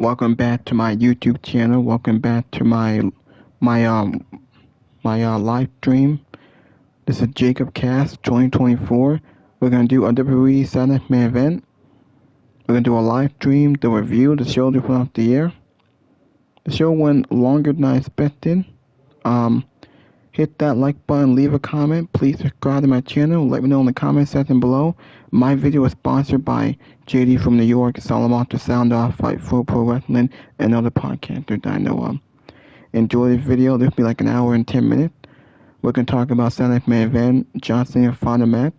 Welcome back to my YouTube channel. Welcome back to my live stream. This is Jacob Cast 2024. We're gonna do a WWE Saturday main event. We're gonna do a live stream, the review, the show to put out the air. The show went longer than I expected. Hit that like button, leave a comment. Please subscribe to my channel. Let me know in the comment section below. My video is sponsored by JD from New York, Salamanca Sound Off, Fight for Pro Wrestling, and other podcasters that I know of. Enjoy this video. This will be like an hour and 10 minutes. We're going to talk about Saturday's main event, John Cena final match.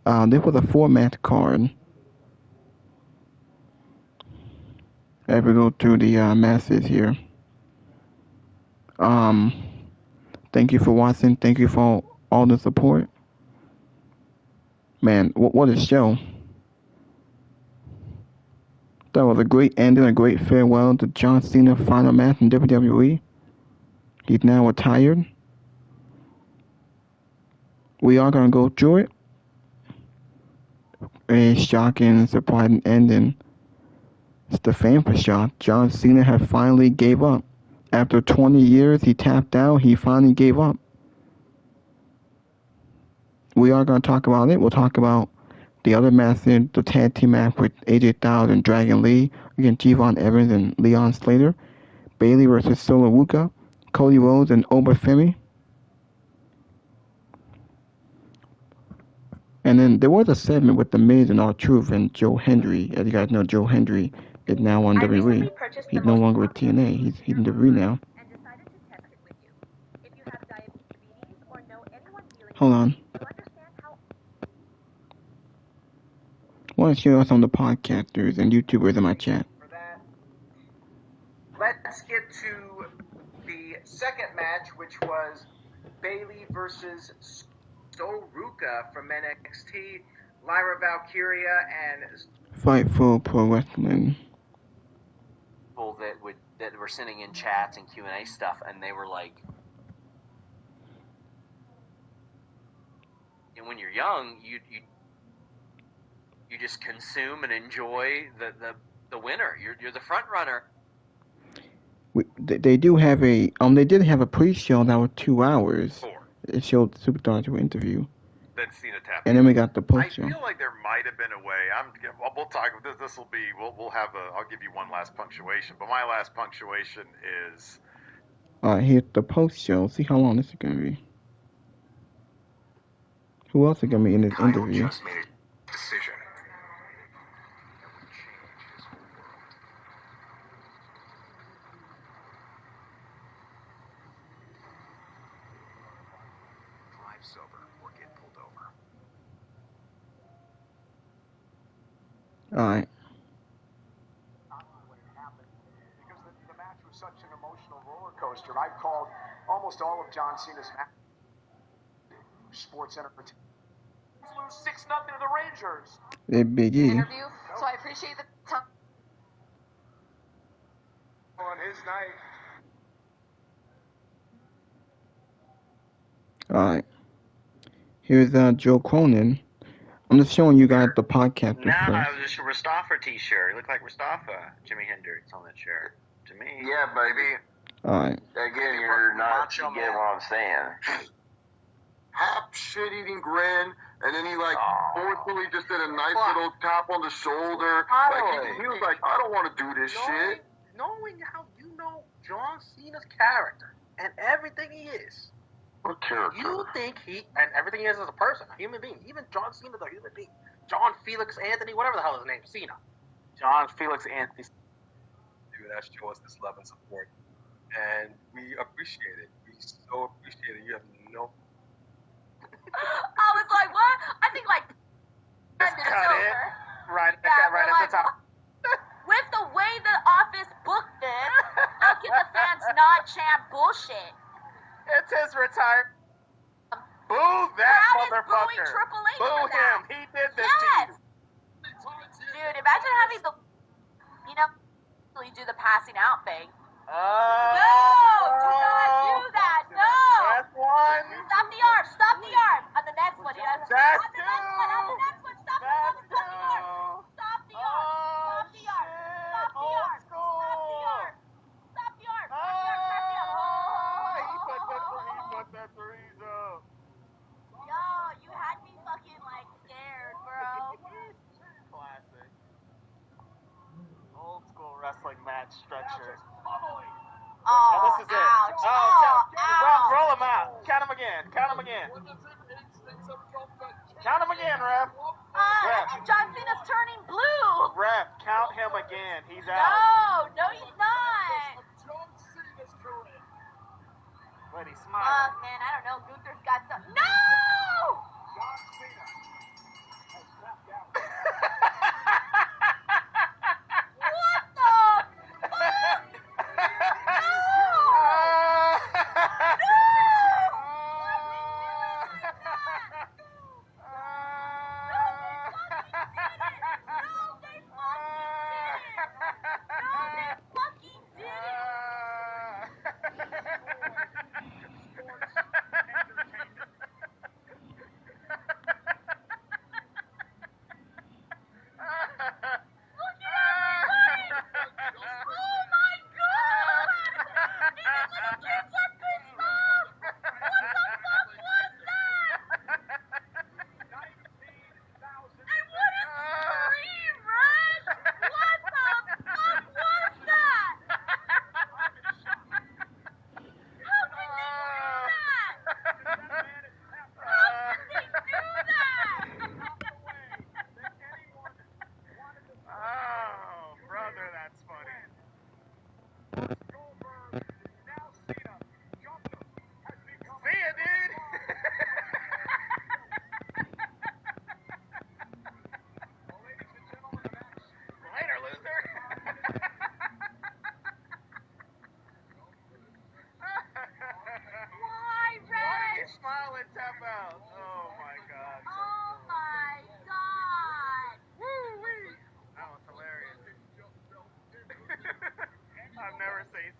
This was a 4-match card. As we go through the matches here. Thank you for watching. Thank you for all the support. Man, what a show. That was a great ending, a great farewell to John Cena final match in WWE. He's now retired. We are going to go through it. A shocking, surprising ending. It's the fan for shock. John Cena had finally gave up. After 20 years, he tapped out. He finally gave up. We are going to talk about it. We'll talk about the other match, the tag team match with AJ Styles and Dragon Lee against Javon Evans and Leon Slater. Bayley versus Solo Ruka. Cody Rhodes and Oba Femi. And then there was a segment with The Miz and R-Truth and Joe Hendry. As you guys know, Joe Hendry is now on WWE. He's no longer with TNA. He's in WWE now. Hold on. I want to share some of the podcasters and YouTubers in my chat. Let's get to the second match, which was Bayley versus Ruka from NXT, Lyra Valkyria, and Fight for Pro Wrestling. People that were sending in chats and Q&A stuff, and they were like, and when you're young, you just consume and enjoy the winner. You're the front runner. They do have a they did have a pre-show that was 2 hours. It showed Superstar to interview. Then Cena tapped. And then we got the post-show. I feel like there might have been a way. We'll talk. This will be. We'll have a. I'll give you one last punctuation. But my last punctuation is. Here's the post-show. See how long this is gonna be. Who else is gonna be in this interview? Just made a decision. Drive sober or get pulled over. Alright. Because the match was such an emotional roller coaster. I called almost all of John Cena's matches. Sports entertainment. Lose 6-0 to the Rangers. Hey, Big E. Interview, so I appreciate the time. On his night. Alright. Here's Joe Cronin. I'm just showing you guys the podcast. No, it was just a Rastaffer t-shirt. It looked like Rastaffer. Jimi Hendrix on that shirt. To me. Yeah, baby. Alright. Again, you're not. You get what I'm saying. Half shit-eating grin, and then he forcefully just did a nice little tap on the shoulder. Like he was like, I don't want to do this shit. Knowing how you know John Cena's character and everything he is. What character? You think and everything he is as a person, a human being. Even John Cena, the human being. John Felix Anthony, whatever the hell his name is, Cena. John Felix Anthony. Dude, that show us this love and support. And we appreciate it. We so appreciate it. You have no. I was like, what? I think like Just cut it. Right at the top. With the way the Office booked it, how can the fans not chant bullshit? It's his retire. Boo that motherfucker. Triple H Boo for that. him. He did this to you. Dude, imagine having the, really do the passing out thing. No, do not do that. No. That's one. Stop the arm. Stop the arm. On the next one. That's On the next one. On the next one. Stop the arm. Stop the arm. Stop the arm. Stop the arm. Stop the arm. wrestling match structure. Oh, And this is it. ouch. Roll him out. Count him again. Count him again. Count him again, ref. John Cena's turning blue. Ref, count him again. He's out. No, he's not. Wait, he's Oh, smiling. man, I don't know. Gunther's got some. No! What the fuck?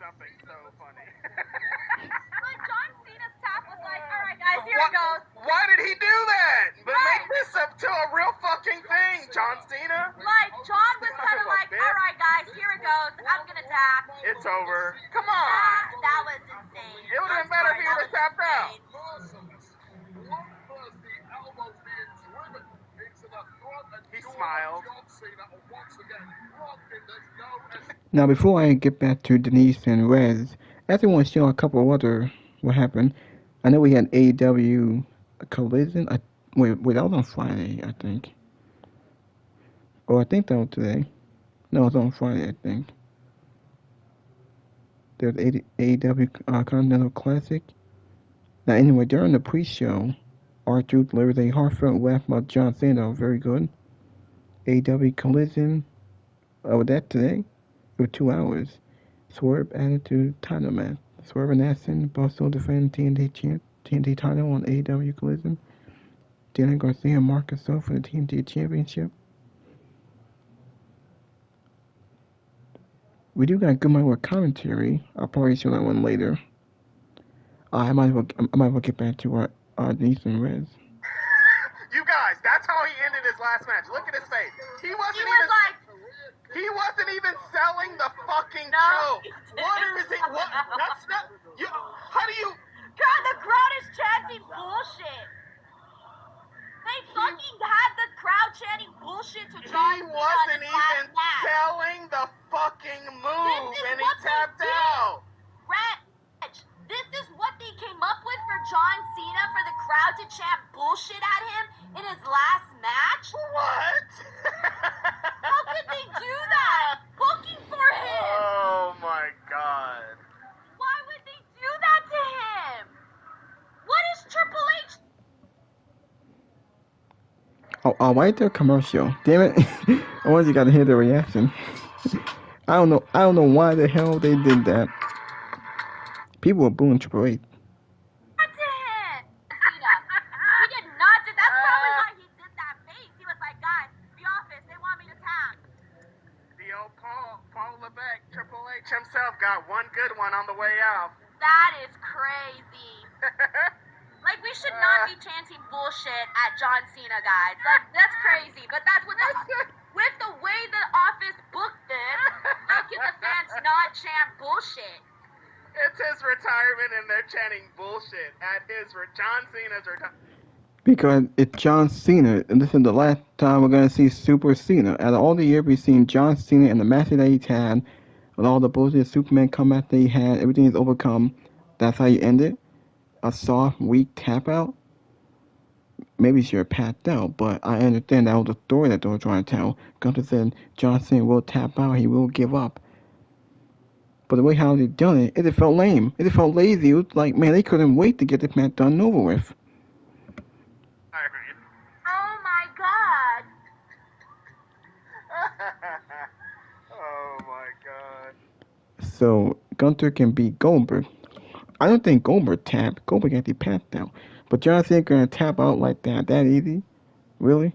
Something so funny. When John Cena's tap was like, all right, guys, here it goes. Why did he do that? But Right. make this up to a real fucking thing, John Cena. Like, John was Son kind of of a like, bitch. all right, guys, here it goes. I'm going to tap. It's over. Come on. That was insane. It would have been better if he would have tapped out. He smiled. Now, before I get back to Denise and Rez, I actually want to show a couple of other what happened. I know we had AEW Collision. Wait, that was on Friday, I think. Or I think that was today. No, it was on Friday, I think. There's AEW Continental Classic. Now, anyway, during the pre-show, R-Truth delivered a heartfelt laugh about John Cena. Very good. AEW Collision. Was that today? For 2 hours. Swerve added to title match. Swerve and Aston both still defend TNT title on AEW Collision. Daniel Garcia and Marcus Gasol for the TNT Championship. We do got good with commentary. I'll probably show that one later. I might as well get back to our Denise and Rez. You guys, that's how he ended his last match. Look at his face. He wasn't even selling the fucking show. What is it? What? That's not. How do you? God, the crowd is chanting bullshit. They fucking had the crowd chanting bullshit to John He Cena wasn't in his last even match. selling the fucking move, This is and he what they tapped did. out. Reg, this is what they came up with for John Cena for the crowd to chant bullshit at him in his last match? What? How could they do that? Booking for him. Oh my god. Why would they do that to him? What is Triple H? Oh, right there, commercial. Damn it! I wanted you got to hear the reaction. I don't know why the hell they did that. People were booing Triple H. Not to him. Cena. He did not do. That's probably why he did that face. He was like, guys, the office, they want me to tap. The old Paul Levesque, Triple H himself got one good one on the way out. That is crazy. Like, we should not be chanting bullshit at John Cena, guys. Like, that's crazy. But that's what with the way the office booked this, how can the fans not chant bullshit? It's his retirement, and they're chanting bullshit at John Cena's retirement. Because it's John Cena, and this is the last time we're going to see Super Cena. Out of all the years we've seen John Cena and the matches that he's had, with all the bullshit Superman comeback that he had, everything is overcome. That's how you end it? A soft, weak tap out? Maybe she passed out, but I understand that was the story that they were trying to tell. Gunther said John Cena will tap out, he will give up. But the way how they done it, it just felt lame. It just felt lazy. It was like, man, they couldn't wait to get this match done and over with. Oh my god. Oh my god. So Gunther can beat Goldberg. I don't think Goldberg tapped. Goldberg actually passed out. But John Cena gonna tap out like that easy? Really?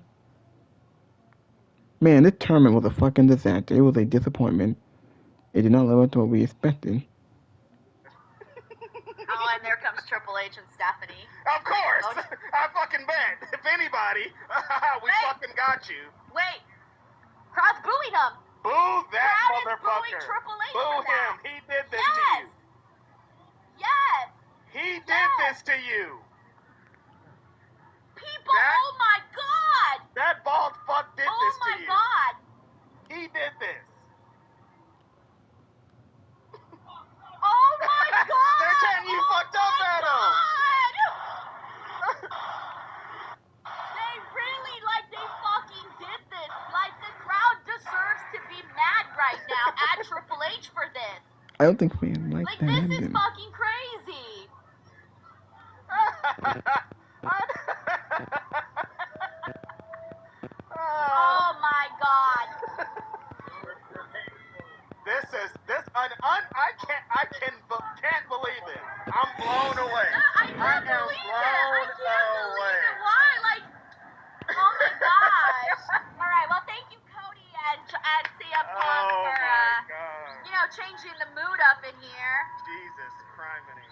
Man, this tournament was a fucking disaster. It was a disappointment. It did not live up to what we expected. Oh, and there comes Triple H and Stephanie. Of course! Oh. I fucking bet. If anybody, we Wait. fucking got you. Wait. Crowd's booing him. Boo that Crowd is motherfucker. booing Triple H Boo for him. that. He did this to you. Yes. He did this to you. People, oh my god. That bald fuck did Oh this to my you. god. He did this. Oh my god. They're telling you fucked up at him. They really, they fucking did this. Like, the crowd deserves to be mad right now at Triple H for this. I don't think fans like that. This is fucking crazy. Oh my god. Can't believe it. I'm blown away. I can't believe it. Why? Oh my gosh. All right. Well, thank you, Cody and CM Punk for changing the mood up in here. Jesus criminy.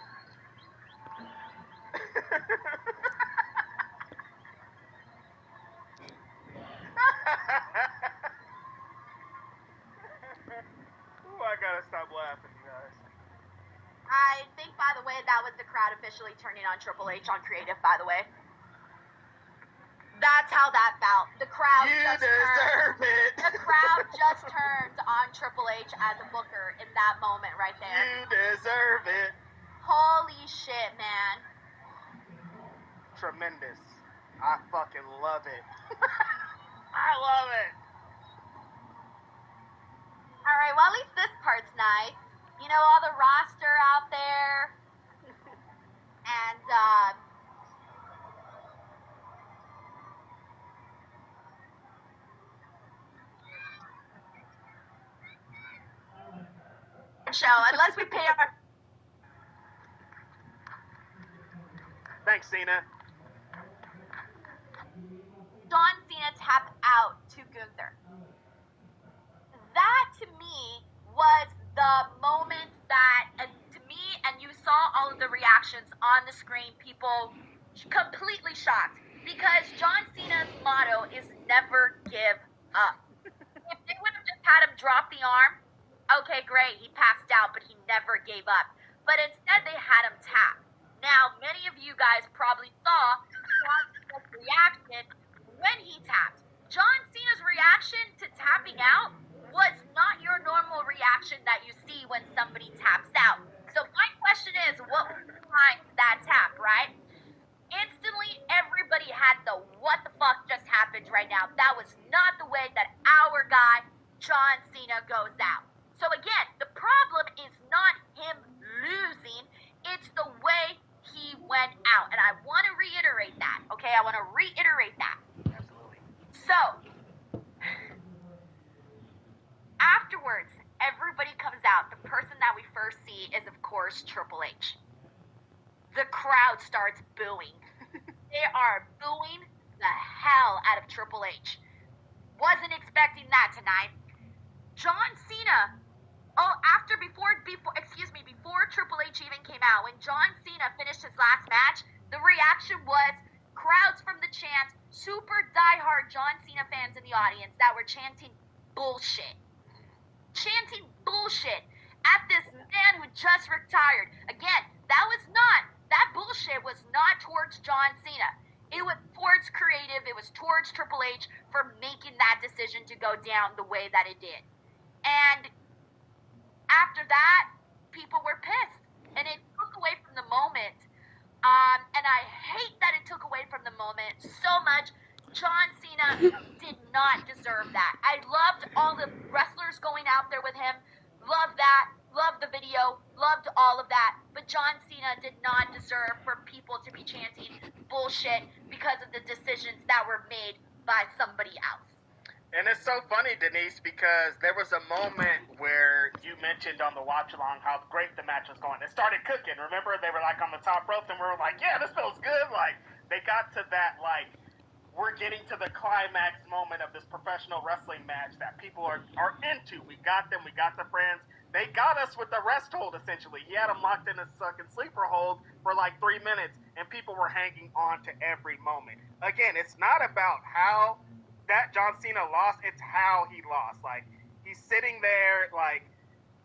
Ooh, I gotta stop laughing, you guys. I think, by the way, that was the crowd officially turning on Triple H on creative, by the way. That's how that felt. The crowd deserve it. The crowd just turned on Triple H as a booker in that moment right there. You deserve it. Holy shit, man. Tremendous. I fucking love it. I love it. All right, well, at least this part's nice. You know, all the roster out there. And, show, unless we pay our... Thanks, Cena. John Cena tapped out to Gunther. That, to me, was the moment that, to me, and you saw all of the reactions on the screen, people completely shocked. Because John Cena's motto is never give up. If they would have just had him drop the arm, okay, great, he passed out, but he never gave up. But instead, they had him tap. Now, many of you guys probably saw John Cena's reaction when he tapped. John Cena's reaction to tapping out was not your normal reaction that you see when somebody taps out. So my question is, what was behind that tap, right? Instantly, everybody had the what the fuck just happened right now. That was not the way that our guy, John Cena, goes out. So again, the problem is not him losing, it's the way he went out. And I want to reiterate that, okay? I want to reiterate that. Absolutely. So, afterwards, everybody comes out. The person that we first see is, of course, Triple H. The crowd starts booing. They are booing the hell out of Triple H. Wasn't expecting that tonight. John Cena, before Triple H even came out, when John Cena finished his last match, the reaction was crowds from the chant, super diehard John Cena fans in the audience that were chanting bullshit. Chanting bullshit at this man who just retired. Again, that bullshit was not towards John Cena. It was towards creative. It was towards Triple H for making that decision to go down the way that it did. And after that, people were pissed. And it took away from the moment. And I hate that it took away from the moment so much. John Cena did not deserve that. I loved all the wrestlers going out there with him. Loved that. Loved the video. Loved all of that. But John Cena did not deserve for people to be chanting bullshit because of the decisions that were made by somebody else. And it's so funny, Denise, because there was a moment where you mentioned on the watch along how great the match was going. It started cooking. Remember, they were like on the top rope, and we were like, yeah, this feels good. Like, they got to that, like, we're getting to the climax moment of this professional wrestling match that people are into. We got them. We got the friends. They got us with the rest hold, essentially. He had them locked in a sucking sleeper hold for like 3 minutes, and people were hanging on to every moment. Again, it's not about how that John Cena lost, it's how he lost. Like, he's sitting there, like,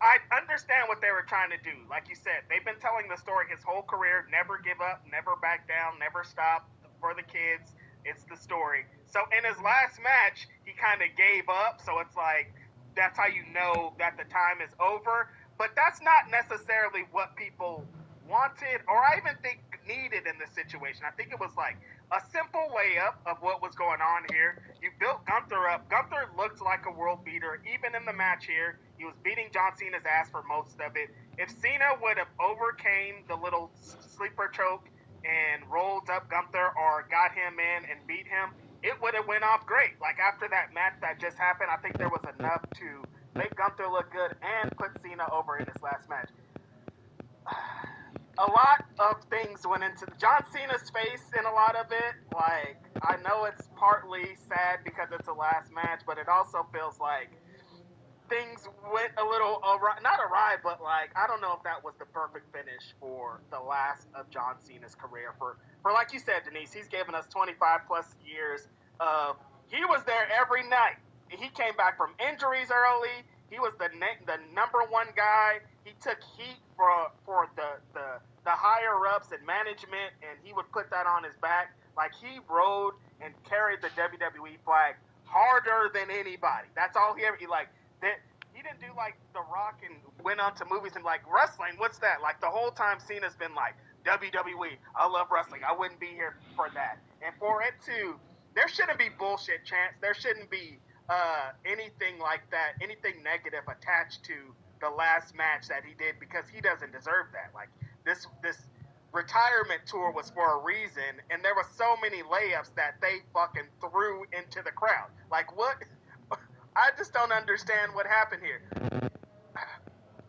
I understand what they were trying to do. Like you said, they've been telling the story his whole career, never give up, never back down, never stop for the kids. It's the story. So in his last match, he kind of gave up. So it's like, that's how you know that the time is over. But that's not necessarily what people wanted or I even think needed in this situation. I think it was like a simple layup of what was going on here. You built Gunther up. Gunther looked like a world beater. Even in the match here, he was beating John Cena's ass for most of it. If Cena would have overcame the little sleeper choke and rolled up Gunther or got him in and beat him, it would have went off great. Like after that match that just happened, I think there was enough to make Gunther look good and put Cena over in his last match. A lot of things went into John Cena's face in a lot of it. Like, I know it's partly sad because it's a last match, but it also feels like things went a little awry, not awry, but like, I don't know if that was the perfect finish for the last of John Cena's career. For like you said, Denise, he's given us 25 plus years of, he was there every night. He came back from injuries early. He was the number one guy. He took heat for the higher ups and management, and he would put that on his back. Like, he rode and carried the WWE flag harder than anybody. That's all he ever, he didn't do like The Rock and went on to movies and like, wrestling, what's that? Like, the whole time Cena's been like, WWE, I love wrestling. I wouldn't be here for that. And for it to, there shouldn't be bullshit chants. There shouldn't be anything like that, anything negative attached to the last match that he did, because he doesn't deserve that. Like, this retirement tour was for a reason, and there were so many layups that they fucking threw into the crowd. Like, what? I just don't understand what happened here.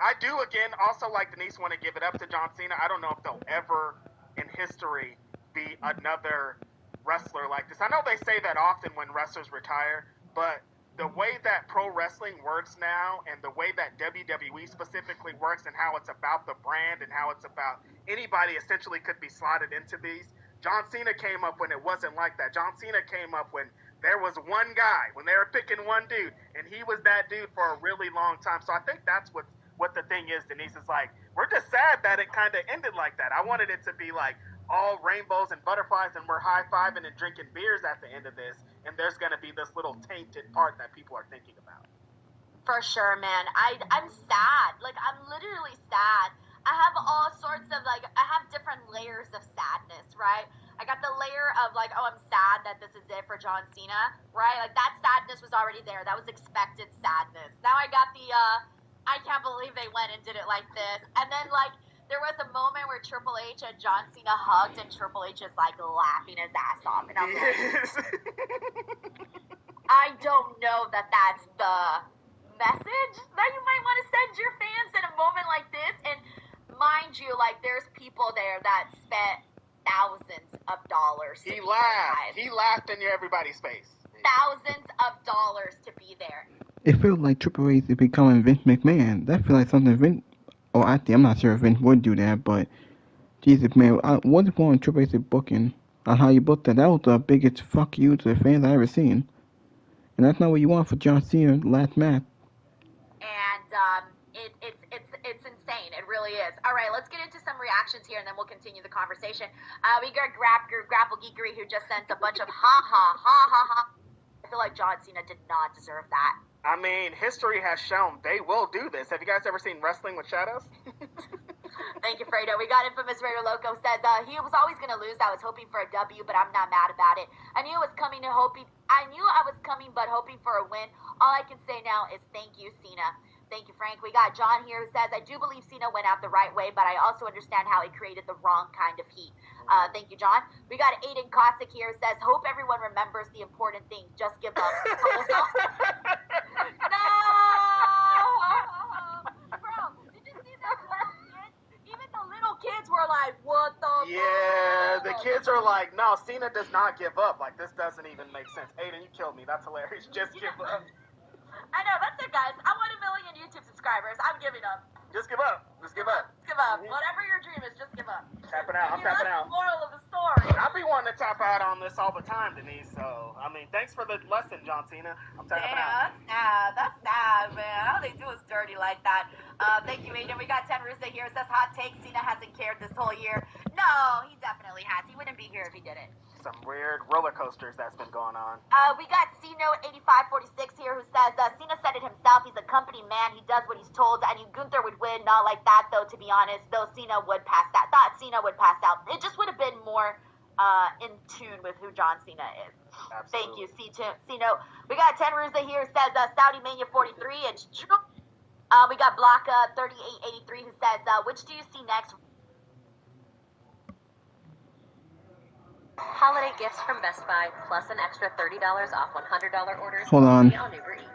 I do, again, also, like Denise, want to give it up to John Cena. I don't know if there'll ever in history be another wrestler like this. I know they say that often when wrestlers retire, but the way that pro wrestling works now and the way that WWE specifically works and how it's about the brand and how it's about anybody essentially could be slotted into these, John Cena came up when it wasn't like that. John Cena came up when there was one guy, when they were picking one dude, and he was that dude for a really long time. So I think that's what the thing is, Denise. Is like, we're just sad that it kind of ended like that. I wanted it to be like all rainbows and butterflies and we're high-fiving and drinking beers at the end of this, and there's going to be this little tainted part that people are thinking about. For sure, man. I'm sad. Like, I'm literally sad. I have all sorts of, like, I have different layers of sadness, right? I got the layer of, like, oh, I'm sad that this is it for John Cena, right? Like, that sadness was already there. That was expected sadness. Now I got the, I can't believe they went and did it like this. And then, like, there was a moment where Triple H and John Cena hugged, and Triple H is, like, laughing his ass off. And I'm like, I don't know that that's the message that you might want to send your fans in a moment like this. And mind you, like, there's people there that spent thousands of dollars to be there. He laughed in everybody's face. Thousands of dollars to be there. It feels like Triple H is becoming Vince McMahon. That feels like something Vince, or actually, I'm not sure if Vince would do that, but Jesus, man, what if one Triple H's booking on how you booked that? That was the biggest fuck you to the fans I ever seen. And that's not what you want for John Cena's last match. And it's insane. It really is. All right, let's get into some reactions here, and then we'll continue the conversation. We got Grapple Geekery, who just sent a bunch of ha ha ha ha ha. I feel like John Cena did not deserve that. I mean, history has shown they will do this. Have you guys ever seen Wrestling with Shadows? Thank you, Fredo. We got Infamous Raider Loco says he was always going to lose. I was hoping for a W, but I'm not mad about it. I knew I was coming, but hoping for a win. All I can say now is thank you, Cena. Thank you, Frank. We got John here who says, I do believe Cena went out the right way, but I also understand how he created the wrong kind of heat. Thank you, John. We got Aiden Cossack here who says, hope everyone remembers the important thing. Just give up. No! Bro, did you see that little kid? Even the little kids were like, what the Yeah, fuck? the kids are like, no, Cena does not give up. Like, this doesn't even make sense. Aiden, you killed me. That's hilarious. Just give up. I know, that's it, guys. I want 1 million YouTube subscribers. I'm giving up. Just give up. Just give up. Give up. Whatever your dream is, just give up. Tapping out. I'm tapping That's out. the moral of the story. I be wanting to tap out on this all the time, Denise. So, I mean, thanks for the lesson, John Cena. I'm tapping out. That's sad, man. How they do us dirty like that. Thank you, Aiden. We got Ten Rusa here. It says hot take. Cena hasn't cared this whole year. No, he definitely has. He wouldn't be here if he didn't. Some weird roller coasters that's been going on. We got Ceno8546 here who says, Cena said it himself. He's a company man. He does what he's told. I knew Gunther would win. Not like that, though, to be honest. Though Cena would pass that. Thought Cena would pass out. It just would have been more in tune with who John Cena is. Absolutely. Thank you, Ceno. We got Ten Rusa here who says, Saudi Mania 43. It's true. We got Blocka 3883 who says, which do you see next? Holiday gifts from Best Buy, plus an extra $30 off $100 orders Hold on. Uber Eats.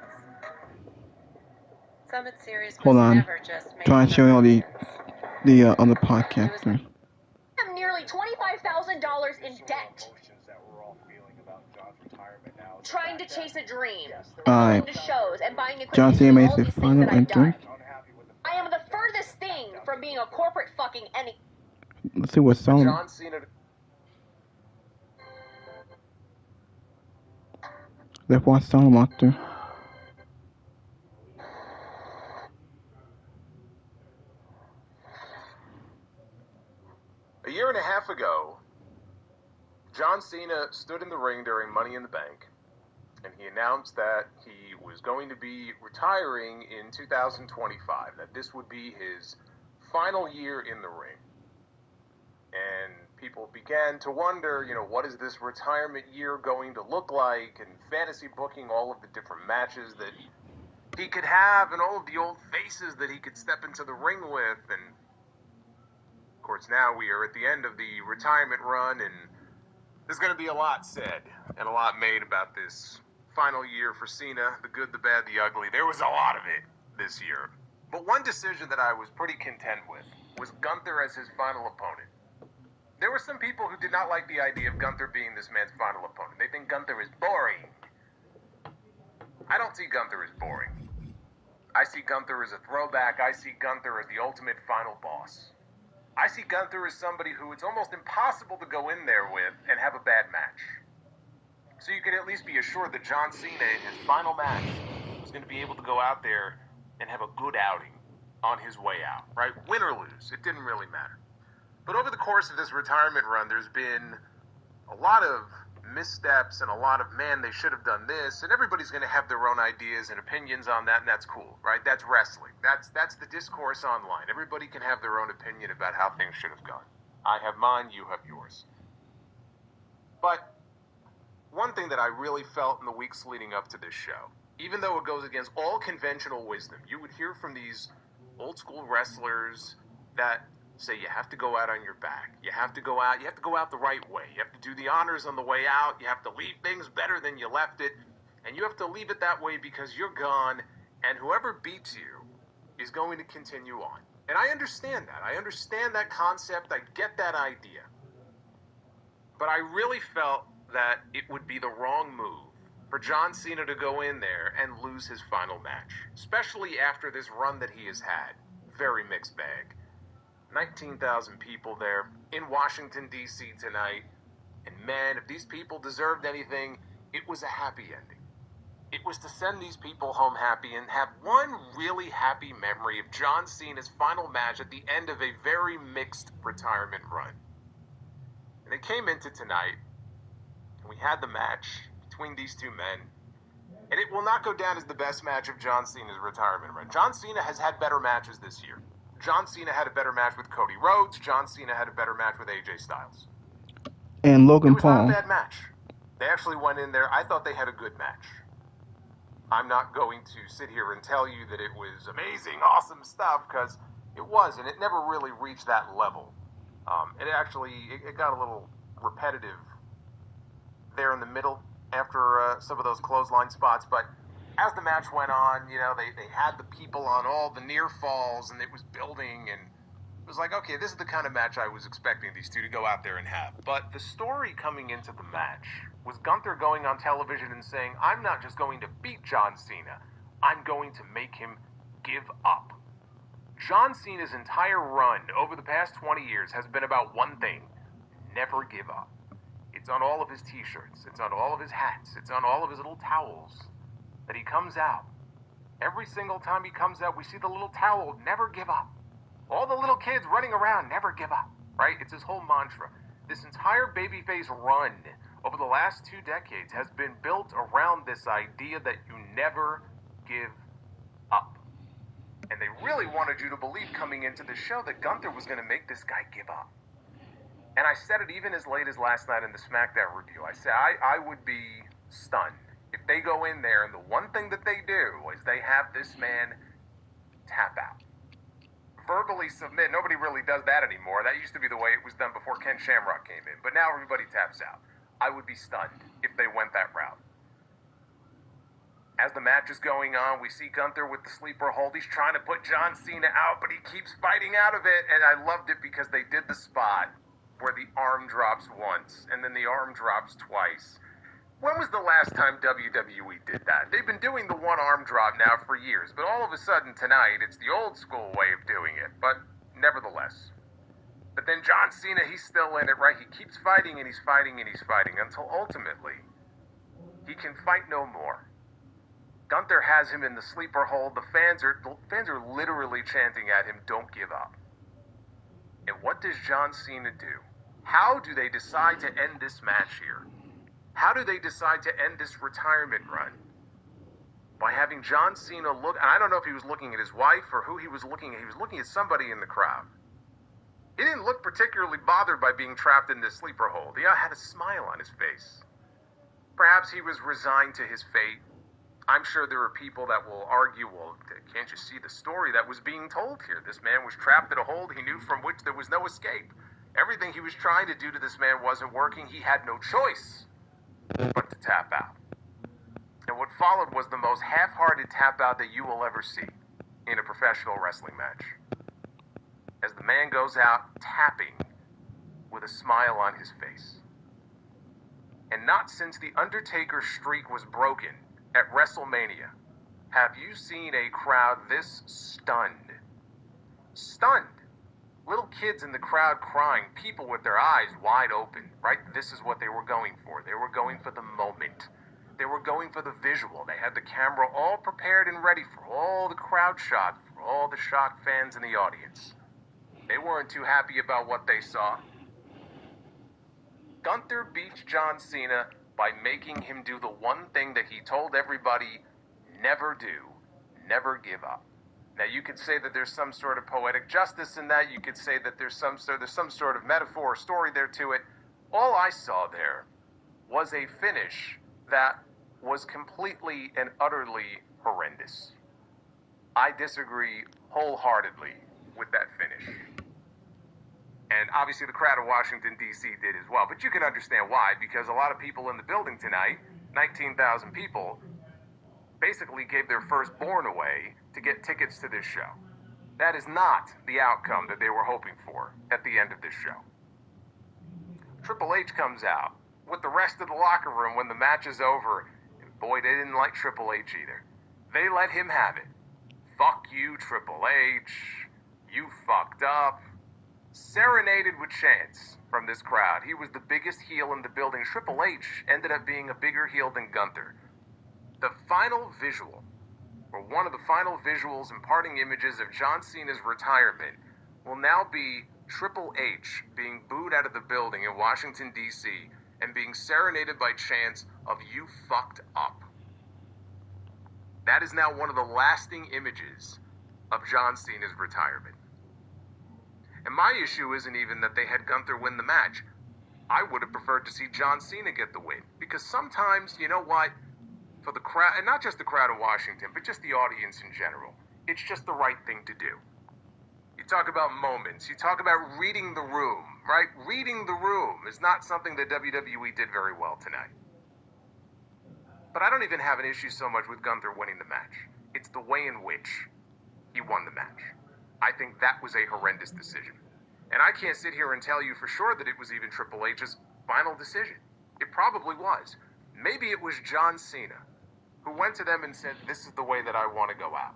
Summit Series Hold was on. never just made Trying to for show you all the losers. other podcaster. I'm nearly $25,000 in debt. Trying to chase a dream. Alright. Going to shows and buying equipment. John Cena and makes all his these things final that I've done. entrance. I am the furthest thing from being a corporate fucking any. Let's see what's on. John Cena. Let's watch some after. A year and a half ago, John Cena stood in the ring during Money in the Bank, and he announced that he was going to be retiring in 2025, that this would be his final year in the ring. And people began to wonder, what is this retirement year going to look like, and fantasy booking all of the different matches that he could have, and all of the old faces that he could step into the ring with, and of course, now we are at the end of the retirement run, and there's going to be a lot said and a lot made about this final year for Cena, the good, the bad, the ugly. There was a lot of it this year. But one decision that I was pretty content with was Gunther as his final opponent. There were some people who did not like the idea of Gunther being this man's final opponent. They think Gunther is boring. I don't see Gunther as boring. I see Gunther as a throwback. I see Gunther as the ultimate final boss. I see Gunther as somebody who it's almost impossible to go in there with and have a bad match. So you can at least be assured that John Cena in his final match is going to be able to go out there and have a good outing on his way out, right? Win or lose, it didn't really matter. But over the course of this retirement run, there's been a lot of missteps and a lot of, man, they should have done this, and everybody's going to have their own ideas and opinions on that, and that's cool, right? That's wrestling. That's the discourse online. Everybody can have their own opinion about how things should have gone. I have mine, you have yours. But one thing that I really felt in the weeks leading up to this show, even though it goes against all conventional wisdom, you would hear from these old school wrestlers that say you have to go out on your back. You have to go out the right way. You have to do the honors on the way out. You have to leave things better than you left it. And you have to leave it that way because you're gone, and whoever beats you is going to continue on. And I understand that. I understand that concept. I get that idea. But I really felt that it would be the wrong move for John Cena to go in there and lose his final match, especially after this run that he has had. Very mixed bag. 19,000 people there in Washington, D.C. tonight. And man, if these people deserved anything, it was a happy ending. It was to send these people home happy and have one really happy memory of John Cena's final match at the end of a very mixed retirement run. And it came into tonight, and we had the match between these two men. And it will not go down as the best match of John Cena's retirement run. John Cena has had better matches this year. John Cena had a better match with Cody Rhodes. John Cena had a better match with AJ Styles. And Logan It was not Paul. a bad match. They actually went in there. I thought they had a good match. I'm not going to sit here and tell you that it was amazing, awesome stuff, because it wasn't. It never really reached that level. It got a little repetitive there in the middle after some of those clothesline spots. But as the match went on, you know, they had the people on all the near falls, and it was building, and it was like, okay, this is the kind of match I was expecting these two to go out there and have. But the story coming into the match was Gunther going on television and saying, I'm not just going to beat John Cena, I'm going to make him give up. John Cena's entire run over the past 20 years has been about one thing: never give up. It's on all of his t-shirts, it's on all of his hats, it's on all of his little towels that he comes out. Every single time he comes out, we see the little towel, never give up. All the little kids running around, never give up, right? It's his whole mantra. This entire babyface run over the last 2 decades has been built around this idea that you never give up. And they really wanted you to believe coming into the show that Gunther was going to make this guy give up. And I said it even as late as last night in the SmackDown review. I said I would be stunned if they go in there and the one thing that they do is they have this man tap out. Verbally submit. Nobody really does that anymore. That used to be the way it was done before Ken Shamrock came in. But now everybody taps out. I would be stunned if they went that route. As the match is going on, we see Gunther with the sleeper hold. He's trying to put John Cena out, but he keeps fighting out of it. And I loved it because they did the spot where the arm drops once and then the arm drops twice. When was the last time WWE did that? They've been doing the one arm drop now for years, but all of a sudden tonight, it's the old school way of doing it, but nevertheless. But then John Cena, he's still in it, right? He keeps fighting and he's fighting and he's fighting until ultimately he can fight no more. Gunther has him in the sleeper hold. The fans are literally chanting at him, don't give up. And what does John Cena do? How do they decide to end this match here? How do they decide to end this retirement run? By having John Cena look, and I don't know if he was looking at his wife or who he was looking at. He was looking at somebody in the crowd. He didn't look particularly bothered by being trapped in this sleeper hold. He had a smile on his face. Perhaps he was resigned to his fate. I'm sure there are people that will argue, well, can't you see the story that was being told here? This man was trapped in a hold he knew from which there was no escape. Everything he was trying to do to this man wasn't working. He had no choice but to tap out. And what followed was the most half-hearted tap out that you will ever see in a professional wrestling match. As the man goes out tapping with a smile on his face. And not since the Undertaker's streak was broken at WrestleMania have you seen a crowd this stunned. Stunned. Little kids in the crowd crying, people with their eyes wide open, right? This is what they were going for. They were going for the moment. They were going for the visual. They had the camera all prepared and ready for all the crowd shots, for all the shocked fans in the audience. They weren't too happy about what they saw. Gunther beats John Cena by making him do the one thing that he told everybody, never do, never give up. Now, you could say that there's some sort of poetic justice in that. You could say that there's some sort of metaphor or story there to it. All I saw there was a finish that was completely and utterly horrendous. I disagree wholeheartedly with that finish. And obviously the crowd of Washington, D.C. did as well. But you can understand why, because a lot of people in the building tonight, 19,000 people, basically gave their firstborn away to get tickets to this show. That is not the outcome that they were hoping for at the end of this show. Triple H comes out with the rest of the locker room when the match is over. And boy, they didn't like Triple H either. They let him have it. Fuck you, Triple H. You fucked up. Serenaded with chants from this crowd. He was the biggest heel in the building. Triple H ended up being a bigger heel than Gunther. The final visual, or one of the final visuals and parting images of John Cena's retirement, will now be Triple H being booed out of the building in Washington, D.C., and being serenaded by chants of "You fucked up." That is now one of the lasting images of John Cena's retirement. And my issue isn't even that they had Gunther win the match. I would have preferred to see John Cena get the win. Because sometimes, you know what? For the crowd, and not just the crowd in Washington, but just the audience in general, it's just the right thing to do. You talk about moments. You talk about reading the room, right? Reading the room is not something that WWE did very well tonight. But I don't even have an issue so much with Gunther winning the match. It's the way in which he won the match. I think that was a horrendous decision. And I can't sit here and tell you for sure that it was even Triple H's final decision. It probably was. Maybe it was John Cena who went to them and said, this is the way that I want to go out.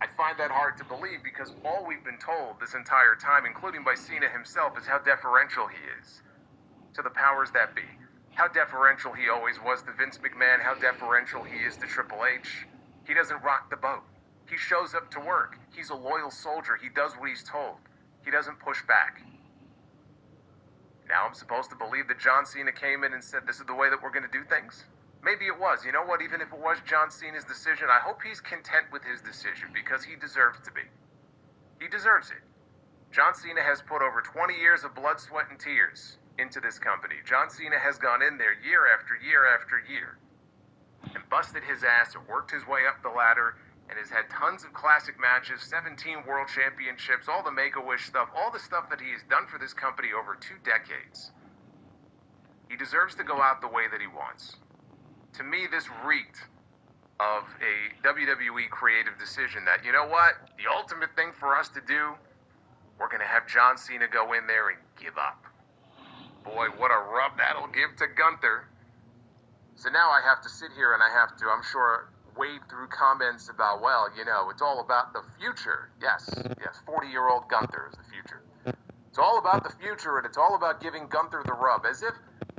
I find that hard to believe because all we've been told this entire time, including by Cena himself, is how deferential he is to the powers that be. How deferential he always was to Vince McMahon, how deferential he is to Triple H. He doesn't rock the boat. He shows up to work. He's a loyal soldier. He does what he's told. He doesn't push back. Now I'm supposed to believe that John Cena came in and said, this is the way that we're going to do things? Maybe it was. You know what? Even if it was John Cena's decision, I hope he's content with his decision because he deserves to be. He deserves it. John Cena has put over 20 years of blood, sweat, and tears into this company. John Cena has gone in there year after year after year and busted his ass and worked his way up the ladder and has had tons of classic matches, 17 world championships, all the Make-A-Wish stuff, all the stuff that he has done for this company over 2 decades. He deserves to go out the way that he wants. To me, this reeked of a WWE creative decision that, you know what, the ultimate thing for us to do, we're going to have John Cena go in there and give up. Boy, what a rub that'll give to Gunther. So now I have to sit here and I have to, I'm sure, wade through comments about, well, you know, it's all about the future. Yes, 40-year-old Gunther is the future. It's all about the future and it's all about giving Gunther the rub, as if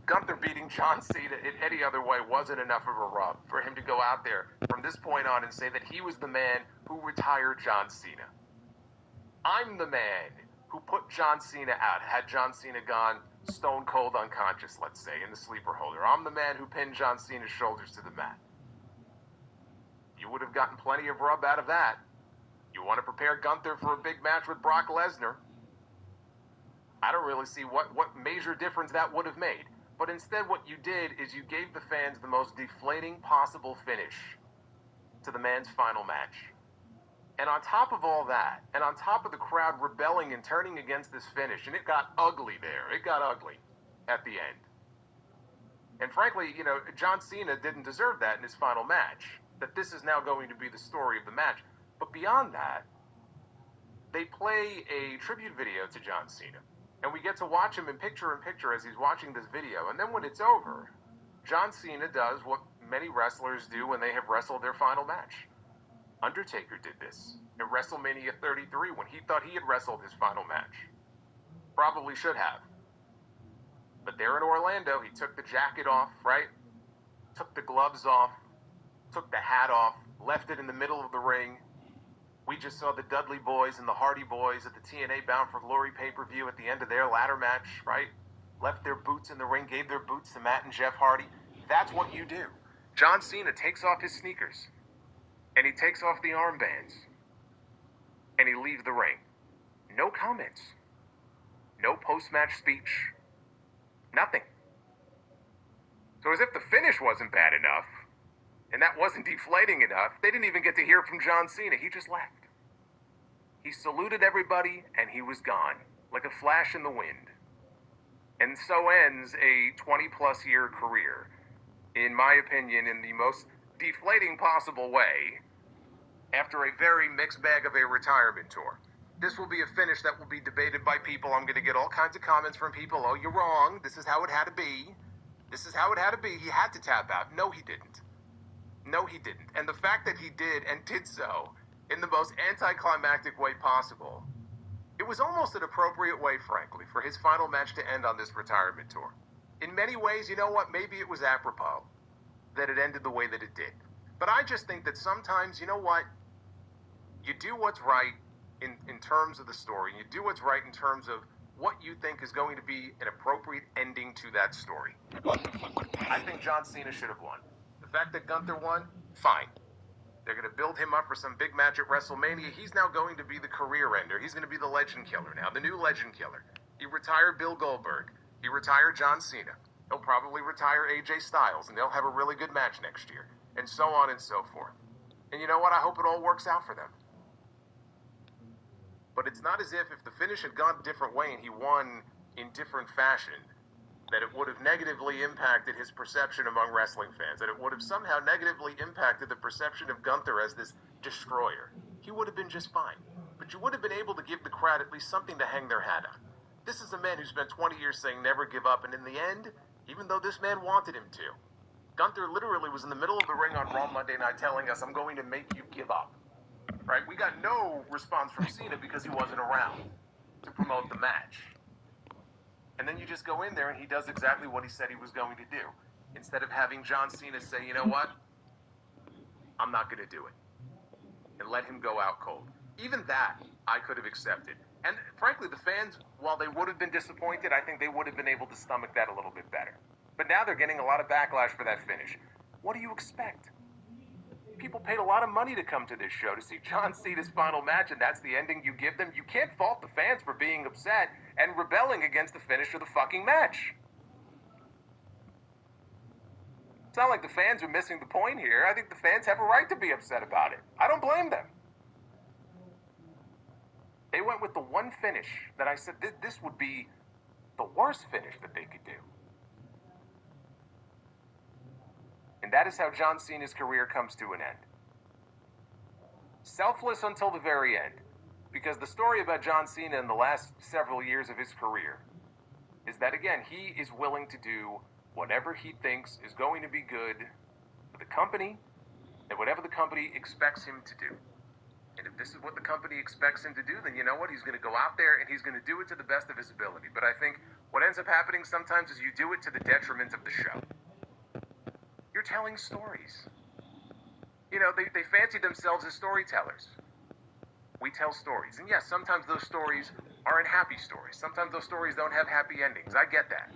Gunther beating John Cena in any other way wasn't enough of a rub for him to go out there from this point on and say that he was the man who retired John Cena. I'm the man who put John Cena out, had John Cena gone stone cold unconscious, let's say, in the sleeper holder. I'm the man who pinned John Cena's shoulders to the mat. You would have gotten plenty of rub out of that. You want to prepare Gunther for a big match with Brock Lesnar. I don't really see what major difference that would have made. But instead what you did is you gave the fans the most deflating possible finish to the man's final match. And on top of all that, and on top of the crowd rebelling and turning against this finish, and it got ugly there. It got ugly at the end. And frankly, you know, John Cena didn't deserve that in his final match. That this is now going to be the story of the match. But beyond that, they play a tribute video to John Cena. And we get to watch him in picture-in-picture as he's watching this video. And then when it's over, John Cena does what many wrestlers do when they have wrestled their final match. Undertaker did this at WrestleMania 33 when he thought he had wrestled his final match. Probably should have. But there in Orlando, he took the jacket off, right? Took the gloves off, took the hat off, left it in the middle of the ring. We just saw the Dudley Boys and the Hardy Boys at the TNA Bound for Glory pay-per-view at the end of their ladder match, right? Left their boots in the ring, gave their boots to Matt and Jeff Hardy. That's what you do. John Cena takes off his sneakers, and he takes off the armbands, and he leaves the ring. No comments. No post-match speech. Nothing. So as if the finish wasn't bad enough, and that wasn't deflating enough, they didn't even get to hear from John Cena. He just left. He saluted everybody, and he was gone, like a flash in the wind. And so ends a 20-plus year career, in my opinion, in the most deflating possible way, after a very mixed bag of a retirement tour. This will be a finish that will be debated by people. I'm going to get all kinds of comments from people. Oh, you're wrong. This is how it had to be. This is how it had to be. He had to tap out. No, he didn't. No, he didn't. And the fact that he did, and did so, in the most anticlimactic way possible, it was almost an appropriate way, frankly, for his final match to end on this retirement tour. In many ways, you know what? Maybe it was apropos that it ended the way that it did. But I just think that sometimes, you know what? You do what's right in terms of the story. You do what's right in terms of what you think is going to be an appropriate ending to that story. I think John Cena should have won. The fact that Gunther won, fine. They're going to build him up for some big match at WrestleMania. He's now going to be the career ender. He's going to be the legend killer now, the new legend killer. He retired Bill Goldberg. He retired John Cena. He'll probably retire AJ Styles, and they'll have a really good match next year, and so on and so forth. And you know what? I hope it all works out for them. But it's not as if the finish had gone a different way and he won in different fashion, that it would have negatively impacted his perception among wrestling fans, that it would have somehow negatively impacted the perception of Gunther as this destroyer. He would have been just fine. But you would have been able to give the crowd at least something to hang their hat on. This is a man who spent 20 years saying never give up, and in the end, even though this man wanted him to, Gunther literally was in the middle of the ring on Raw Monday night telling us, I'm going to make you give up. Right? We got no response from Cena because he wasn't around to promote the match. And then you just go in there and he does exactly what he said he was going to do. Instead of having John Cena say, you know what? I'm not going to do it. And let him go out cold. Even that, I could have accepted. And frankly, the fans, while they would have been disappointed, I think they would have been able to stomach that a little bit better. But now they're getting a lot of backlash for that finish. What do you expect? People paid a lot of money to come to this show to see John Cena's final match, and that's the ending you give them. You can't fault the fans for being upset and rebelling against the finish of the fucking match. It's not like the fans are missing the point here. I think the fans have a right to be upset about it. I don't blame them. They went with the one finish that I said this would be the worst finish that they could do. And that is how John Cena's career comes to an end. Selfless until the very end. Because the story about John Cena in the last several years of his career is that, again, he is willing to do whatever he thinks is going to be good for the company and whatever the company expects him to do. And if this is what the company expects him to do, then you know what? He's going to go out there and he's going to do it to the best of his ability. But I think what ends up happening sometimes is you do it to the detriment of the show. You're telling stories. You know, they fancy themselves as storytellers. We tell stories. And yes, sometimes those stories aren't happy stories. Sometimes those stories don't have happy endings. I get that.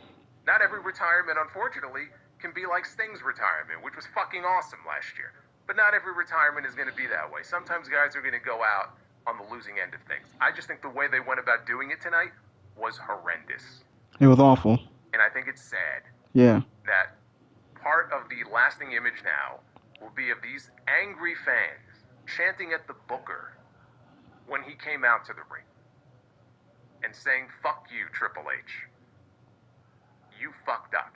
Not every retirement, unfortunately, can be like Sting's retirement, which was fucking awesome last year. But not every retirement is going to be that way. Sometimes guys are going to go out on the losing end of things. I just think the way they went about doing it tonight was horrendous. It was awful. And I think it's sad. Yeah. That part of the lasting image now will be of these angry fans chanting at the booker when he came out to the ring and saying, "Fuck you, Triple H. You fucked up."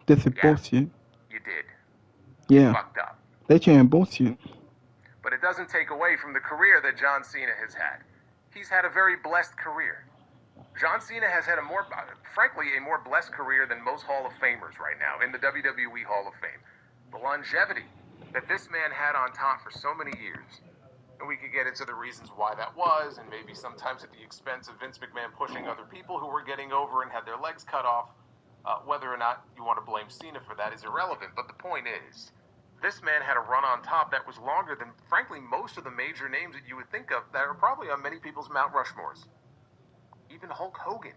This is bullshit. You did. Yeah. You fucked up. They chanting bullshit. But it doesn't take away from the career that John Cena has had. He's had a very blessed career. John Cena has had frankly, a more blessed career than most Hall of Famers right now in the WWE Hall of Fame. The longevity that this man had on top for so many years. And we could get into the reasons why that was, and maybe sometimes at the expense of Vince McMahon pushing other people who were getting over and had their legs cut off. Whether or not you want to blame Cena for that is irrelevant. But the point is, this man had a run on top that was longer than, frankly, most of the major names that you would think of that are probably on many people's Mount Rushmores. Even Hulk Hogan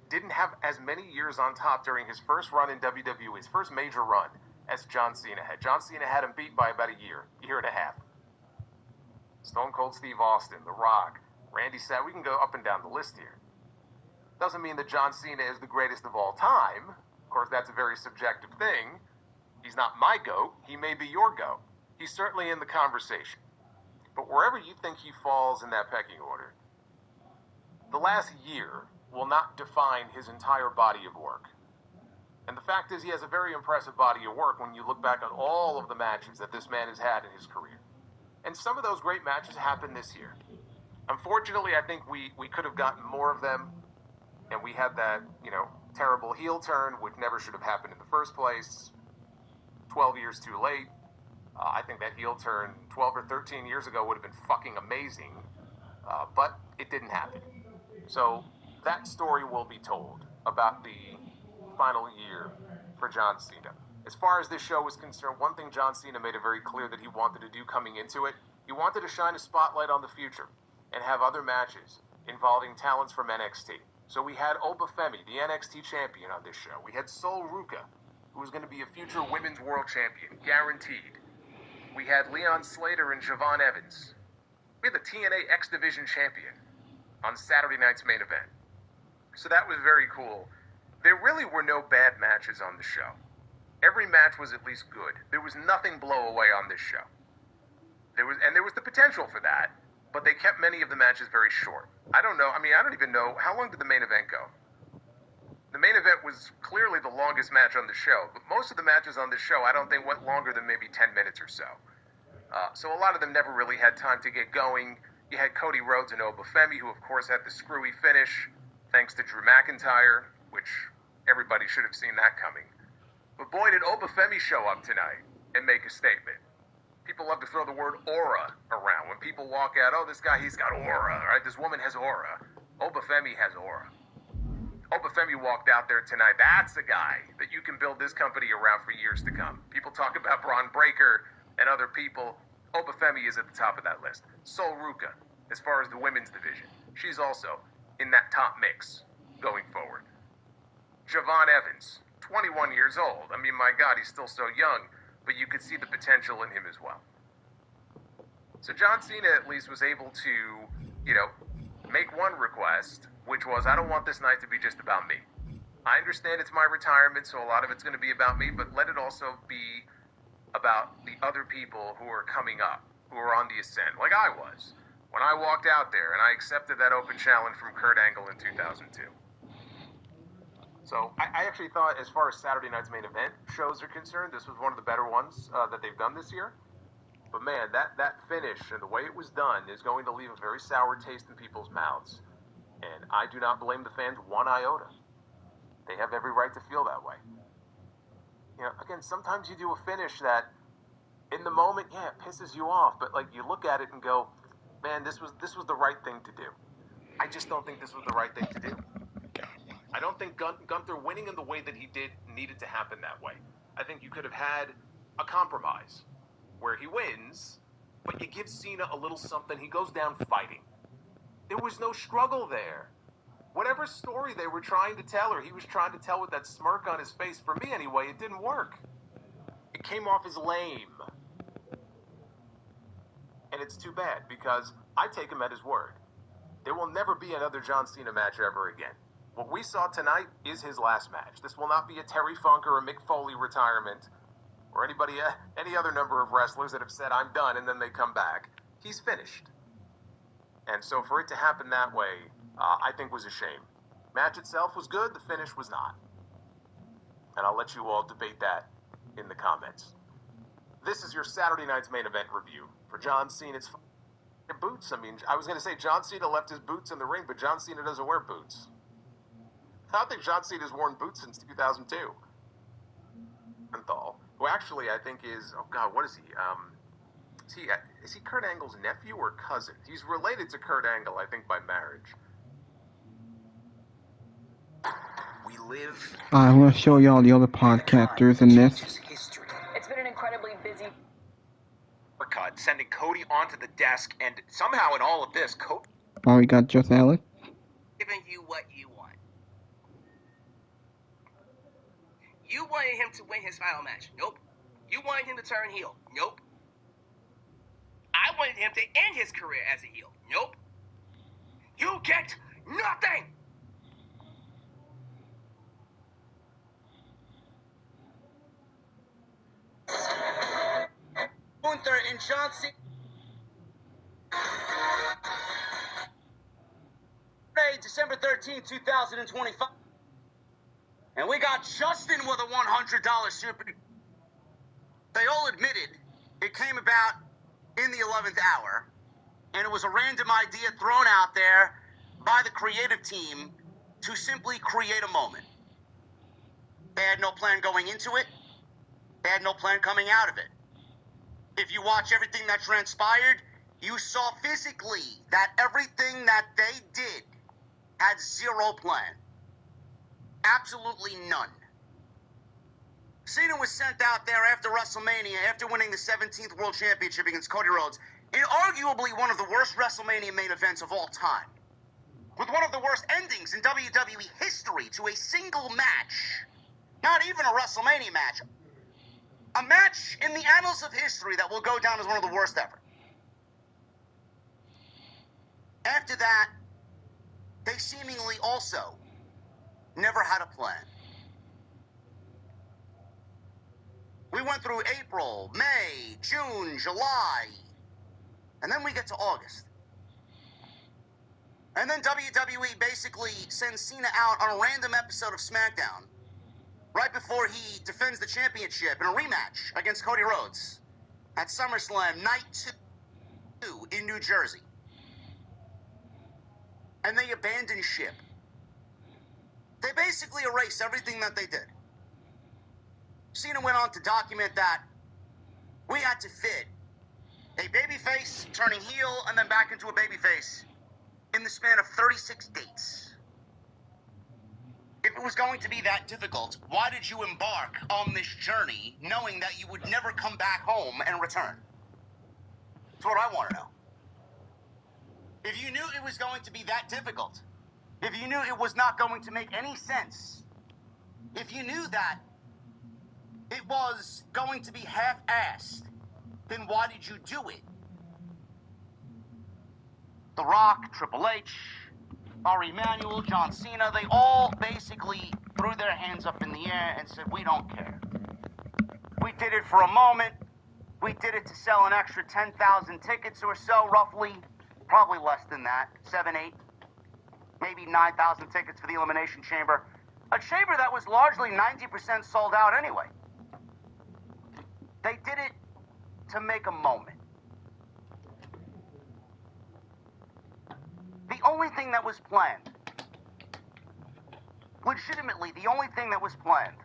didn't have as many years on top during his first run in WWE, his first major run, as John Cena had. John Cena had him beat by about a year and a half. Stone Cold Steve Austin, The Rock, Randy Savage, we can go up and down the list here. Doesn't mean that John Cena is the greatest of all time. Of course, that's a very subjective thing. He's not my GOAT. He may be your GOAT. He's certainly in the conversation. But wherever you think he falls in that pecking order, the last year will not define his entire body of work. And the fact is, he has a very impressive body of work when you look back on all of the matches that this man has had in his career. And some of those great matches happened this year. Unfortunately, I think we could have gotten more of them. And we had that, terrible heel turn, which never should have happened in the first place. 12 years too late. I think that heel turn 12 or 13 years ago would have been fucking amazing. But it didn't happen. So that story will be told about the final year for John Cena. As far as this show is concerned, one thing John Cena made it very clear that he wanted to do coming into it, he wanted to shine a spotlight on the future and have other matches involving talents from NXT. So we had Obafemi, the NXT champion, on this show. We had Sol Ruka, who was going to be a future women's world champion, guaranteed. we had Leon Slater and Javon Evans. We had the TNA X Division champion on Saturday night's main event. So that was very cool. There really were no bad matches on the show. Every match was at least good. There was nothing blow away on this show. There was the potential for that, but they kept many of the matches very short. I don't even know, how long did the main event go? The main event was clearly the longest match on the show, but most of the matches on this show I don't think went longer than maybe 10 minutes or so. So a lot of them never really had time to get going. You had Cody Rhodes and Obafemi, who of course had the screwy finish, thanks to Drew McIntyre, which everybody should have seen that coming. But boy, did Obafemi show up tonight and make a statement. People love to throw the word aura around. When people walk out, oh, this guy, he's got aura, right? This woman has aura. Obafemi has aura. Obafemi walked out there tonight. That's a guy that you can build this company around for years to come. People talk about Braun Breaker and other people. Obafemi is at the top of that list. Sol Ruka, as far as the women's division, she's also in that top mix going forward. Javon Evans, 21 years old. I mean, my God, he's still so young, but you could see the potential in him as well. So John Cena at least was able to, make one request, which was, I don't want this night to be just about me. I understand it's my retirement, so a lot of it's going to be about me, but let it also be about the other people who are coming up, who are on the ascent, like I was, when I walked out there and I accepted that open challenge from Kurt Angle in 2002. So I actually thought, as far as Saturday night's main event shows are concerned, this was one of the better ones that they've done this year. But man, that finish and the way it was done is going to leave a very sour taste in people's mouths. And I do not blame the fans one iota. They have every right to feel that way. Again, sometimes you do a finish that, in the moment, yeah, it pisses you off. But you look at it and go, man, this was the right thing to do. I just don't think this was the right thing to do. I don't think Gunther winning in the way that he did needed to happen that way. I think you could have had a compromise where he wins, but you give Cena a little something. He goes down fighting. There was no struggle there. Whatever story they were trying to tell, or he was trying to tell with that smirk on his face, for me anyway, it didn't work. It came off as lame. And it's too bad, because I take him at his word. There will never be another John Cena match ever again. What we saw tonight is his last match. This will not be a Terry Funk or a Mick Foley retirement, or any other number of wrestlers that have said, I'm done, and then they come back. He's finished. And so for it to happen that way, I think was a shame. Match itself was good, the finish was not. And I'll let you all debate that in the comments. This is your Saturday night's main event review for John Cena's boots. I mean, I was going to say John Cena left his boots in the ring, but John Cena doesn't wear boots. I don't think John Cena's worn boots since 2002. Menthol, who actually I think is, oh God, what is he? Is he Kurt Angle's nephew or cousin? He's related to Kurt Angle, I think, by marriage. We live. I'm going to show y'all the other podcasters in this. It's been an incredibly busy. Cut, sending Cody onto the desk, and somehow in all of this, Cody. Oh, we got Just Alex. Giving you what you want. You wanted him to win his final match. Nope. You wanted him to turn heel. Nope. I wanted him to end his career as a heel. Nope. You get nothing! Gunther and John Cena. December 13, 2025. And we got Justin with a $100 super. They all admitted it came about in the 11th hour, and it was a random idea thrown out there by the creative team to simply create a moment. They had no plan going into it. They had no plan coming out of it. If you watch everything that transpired, you saw physically that everything that they did had zero plan. Absolutely none. Cena was sent out there after WrestleMania, after winning the 17th World Championship against Cody Rhodes, in arguably one of the worst WrestleMania main events of all time. With one of the worst endings in WWE history to a single match. Not even a WrestleMania match. A match in the annals of history that will go down as one of the worst ever. After that, they seemingly also never had a plan. We went through April, May, June, July, and then we get to August. And then WWE basically sends Cena out on a random episode of SmackDown right before he defends the championship in a rematch against Cody Rhodes at SummerSlam Night 2 in New Jersey. And they abandon ship. They basically erase everything that they did. Cena went on to document that we had to fit a babyface turning heel and then back into a babyface in the span of 36 dates. If it was going to be that difficult, why did you embark on this journey knowing that you would never come back home and return? That's what I want to know. If you knew it was going to be that difficult, if you knew it was not going to make any sense, if you knew that it was going to be half-assed, then why did you do it? The Rock, Triple H, Ari Emanuel, John Cena, they all basically threw their hands up in the air and said, we don't care. We did it for a moment. We did it to sell an extra 10,000 tickets or so, roughly. Probably less than that. 7, 8, maybe 9,000 tickets for the Elimination Chamber. A chamber that was largely 90% sold out anyway. They did it to make a moment. The only thing that was planned, legitimately the only thing that was planned,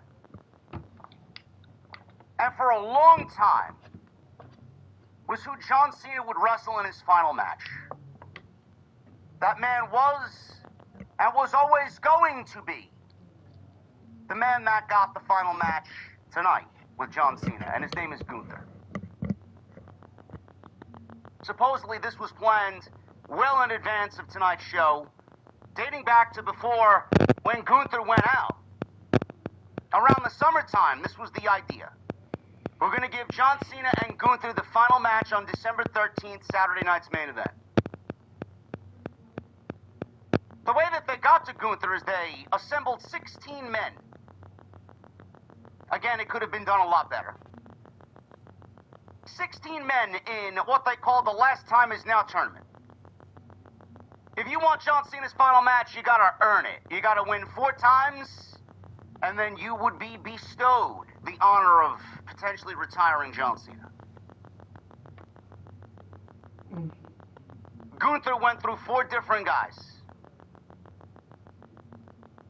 and for a long time, was who John Cena would wrestle in his final match. That man was, and was always going to be, the man that got the final match tonight with John Cena, and his name is Gunther. Supposedly this was planned well in advance of tonight's show, dating back to before when Gunther went out. Around the summertime, this was the idea. We're going to give John Cena and Gunther the final match on December 13th, Saturday night's main event. The way that they got to Gunther is they assembled 16 men. Again, it could have been done a lot better. 16 men in what they call the Last Time Is Now tournament. If you want John Cena's final match, you gotta earn it. You gotta win 4 times, and then you would be bestowed the honor of potentially retiring John Cena. Gunther went through 4 different guys.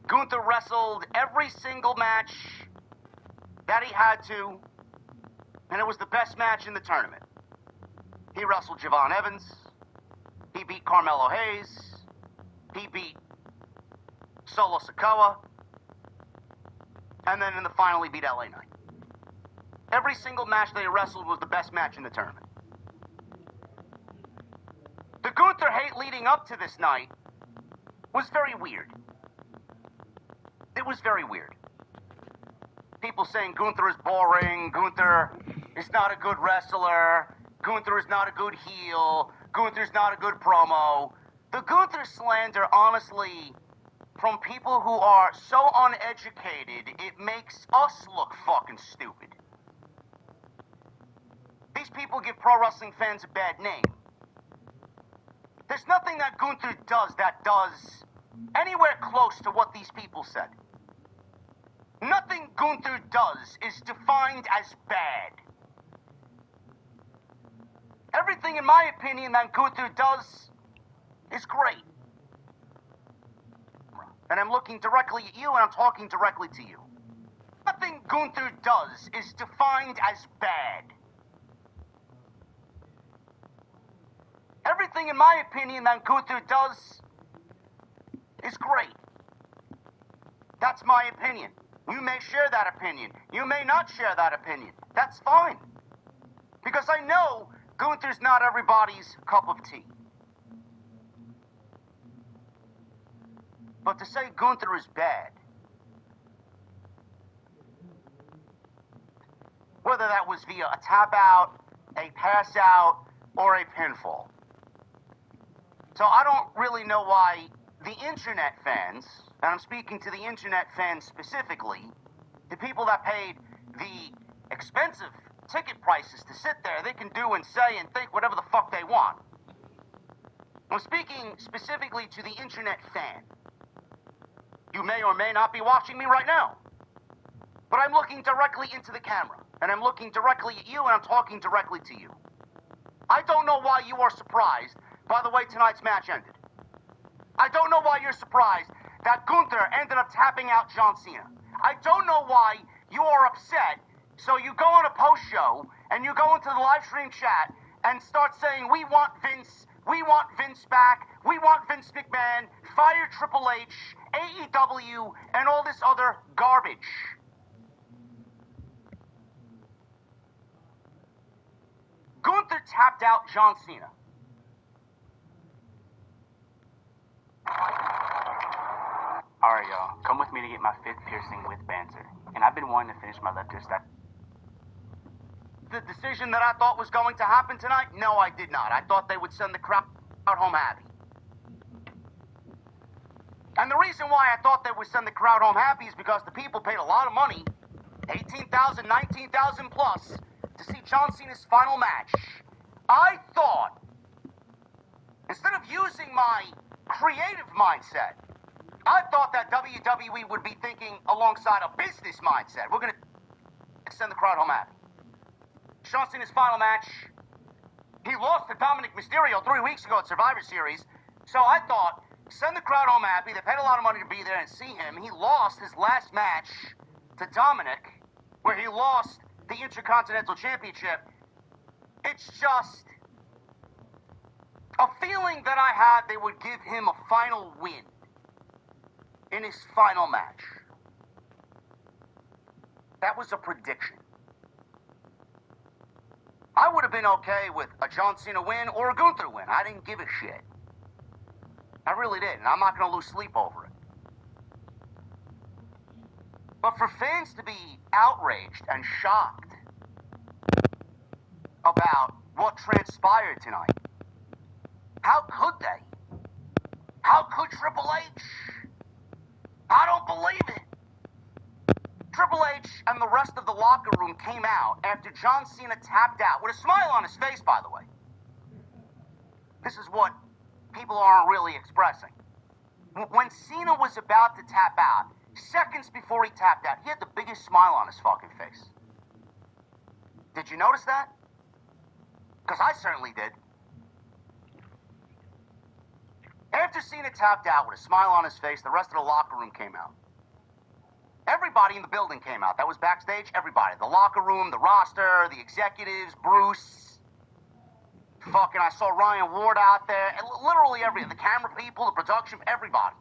Gunther wrestled every single match that he had to, and it was the best match in the tournament. He wrestled Javon Evans. He beat Carmelo Hayes. He beat Solo Sikoa. And then in the final, he beat LA Knight. Every single match they wrestled was the best match in the tournament. The Gunther hate leading up to this night was very weird. It was very weird. People saying Gunther is boring, Gunther is not a good wrestler, Gunther is not a good heel, Gunther's not a good promo. The Gunther slander, honestly, from people who are so uneducated, it makes us look fucking stupid. These people give pro wrestling fans a bad name. There's nothing that Gunther does that does anywhere close to what these people said. Nothing Gunther does is defined as bad. Everything, in my opinion, that Gunther does is great. And I'm looking directly at you, and I'm talking directly to you. Nothing Gunther does is defined as bad. Everything, in my opinion, that Gunther does is great. That's my opinion. You may share that opinion. You may not share that opinion. That's fine. Because I know Gunther's not everybody's cup of tea. But to say Gunther is bad, whether whether that was via a tap out, a pass out, or a pinfall. So I don't really know why the internet fans, and I'm speaking to the internet fans specifically, the people that paid the expensive ticket prices to sit there, they can do and say and think whatever the fuck they want. I'm speaking specifically to the internet fan. You may or may not be watching me right now, but I'm looking directly into the camera, and I'm looking directly at you, and I'm talking directly to you. I don't know why you are surprised by the way tonight's match ended. I don't know why you're surprised that Gunther ended up tapping out John Cena. I don't know why you are upset, so you go on a post-show, and you go into the live stream chat, and start saying, we want Vince back, we want Vince McMahon, fire Triple H, AEW, and all this other garbage. Gunther tapped out John Cena. Alright, y'all. Come with me to get my 5th piercing with banter. And I've been wanting to finish my left ear stack. The decision that I thought was going to happen tonight? No, I did not. I thought they would send the crowd home happy. And the reason why I thought they would send the crowd home happy is because the people paid a lot of money, $18,000, $19,000 plus, to see John Cena's final match. I thought, instead of using my creative mindset, I thought that WWE would be thinking alongside a business mindset. We're going to send the crowd home happy. John Cena's final match, he lost to Dominic Mysterio 3 weeks ago at Survivor Series. So I thought, send the crowd home happy. They paid a lot of money to be there and see him. He lost his last match to Dominic, where he lost the Intercontinental Championship. It's just a feeling that I had they would give him a final win in his final match. That was a prediction. I would have been okay with a John Cena win or a Gunther win. I didn't give a shit. I really did, and I'm not going to lose sleep over it. But for fans to be outraged and shocked about what transpired tonight, how could they? How could Triple H? I don't believe it. Triple H and the rest of the locker room came out after John Cena tapped out, with a smile on his face, by the way. This is what people aren't really expressing. When Cena was about to tap out, seconds before he tapped out, he had the biggest smile on his fucking face. Did you notice that? Because I certainly did. After Cena tapped out with a smile on his face, the rest of the locker room came out. Everybody in the building came out. That was backstage, everybody. The locker room, the roster, the executives, Bruce. Fucking, I saw Ryan Ward out there. Literally the camera people, the production, everybody.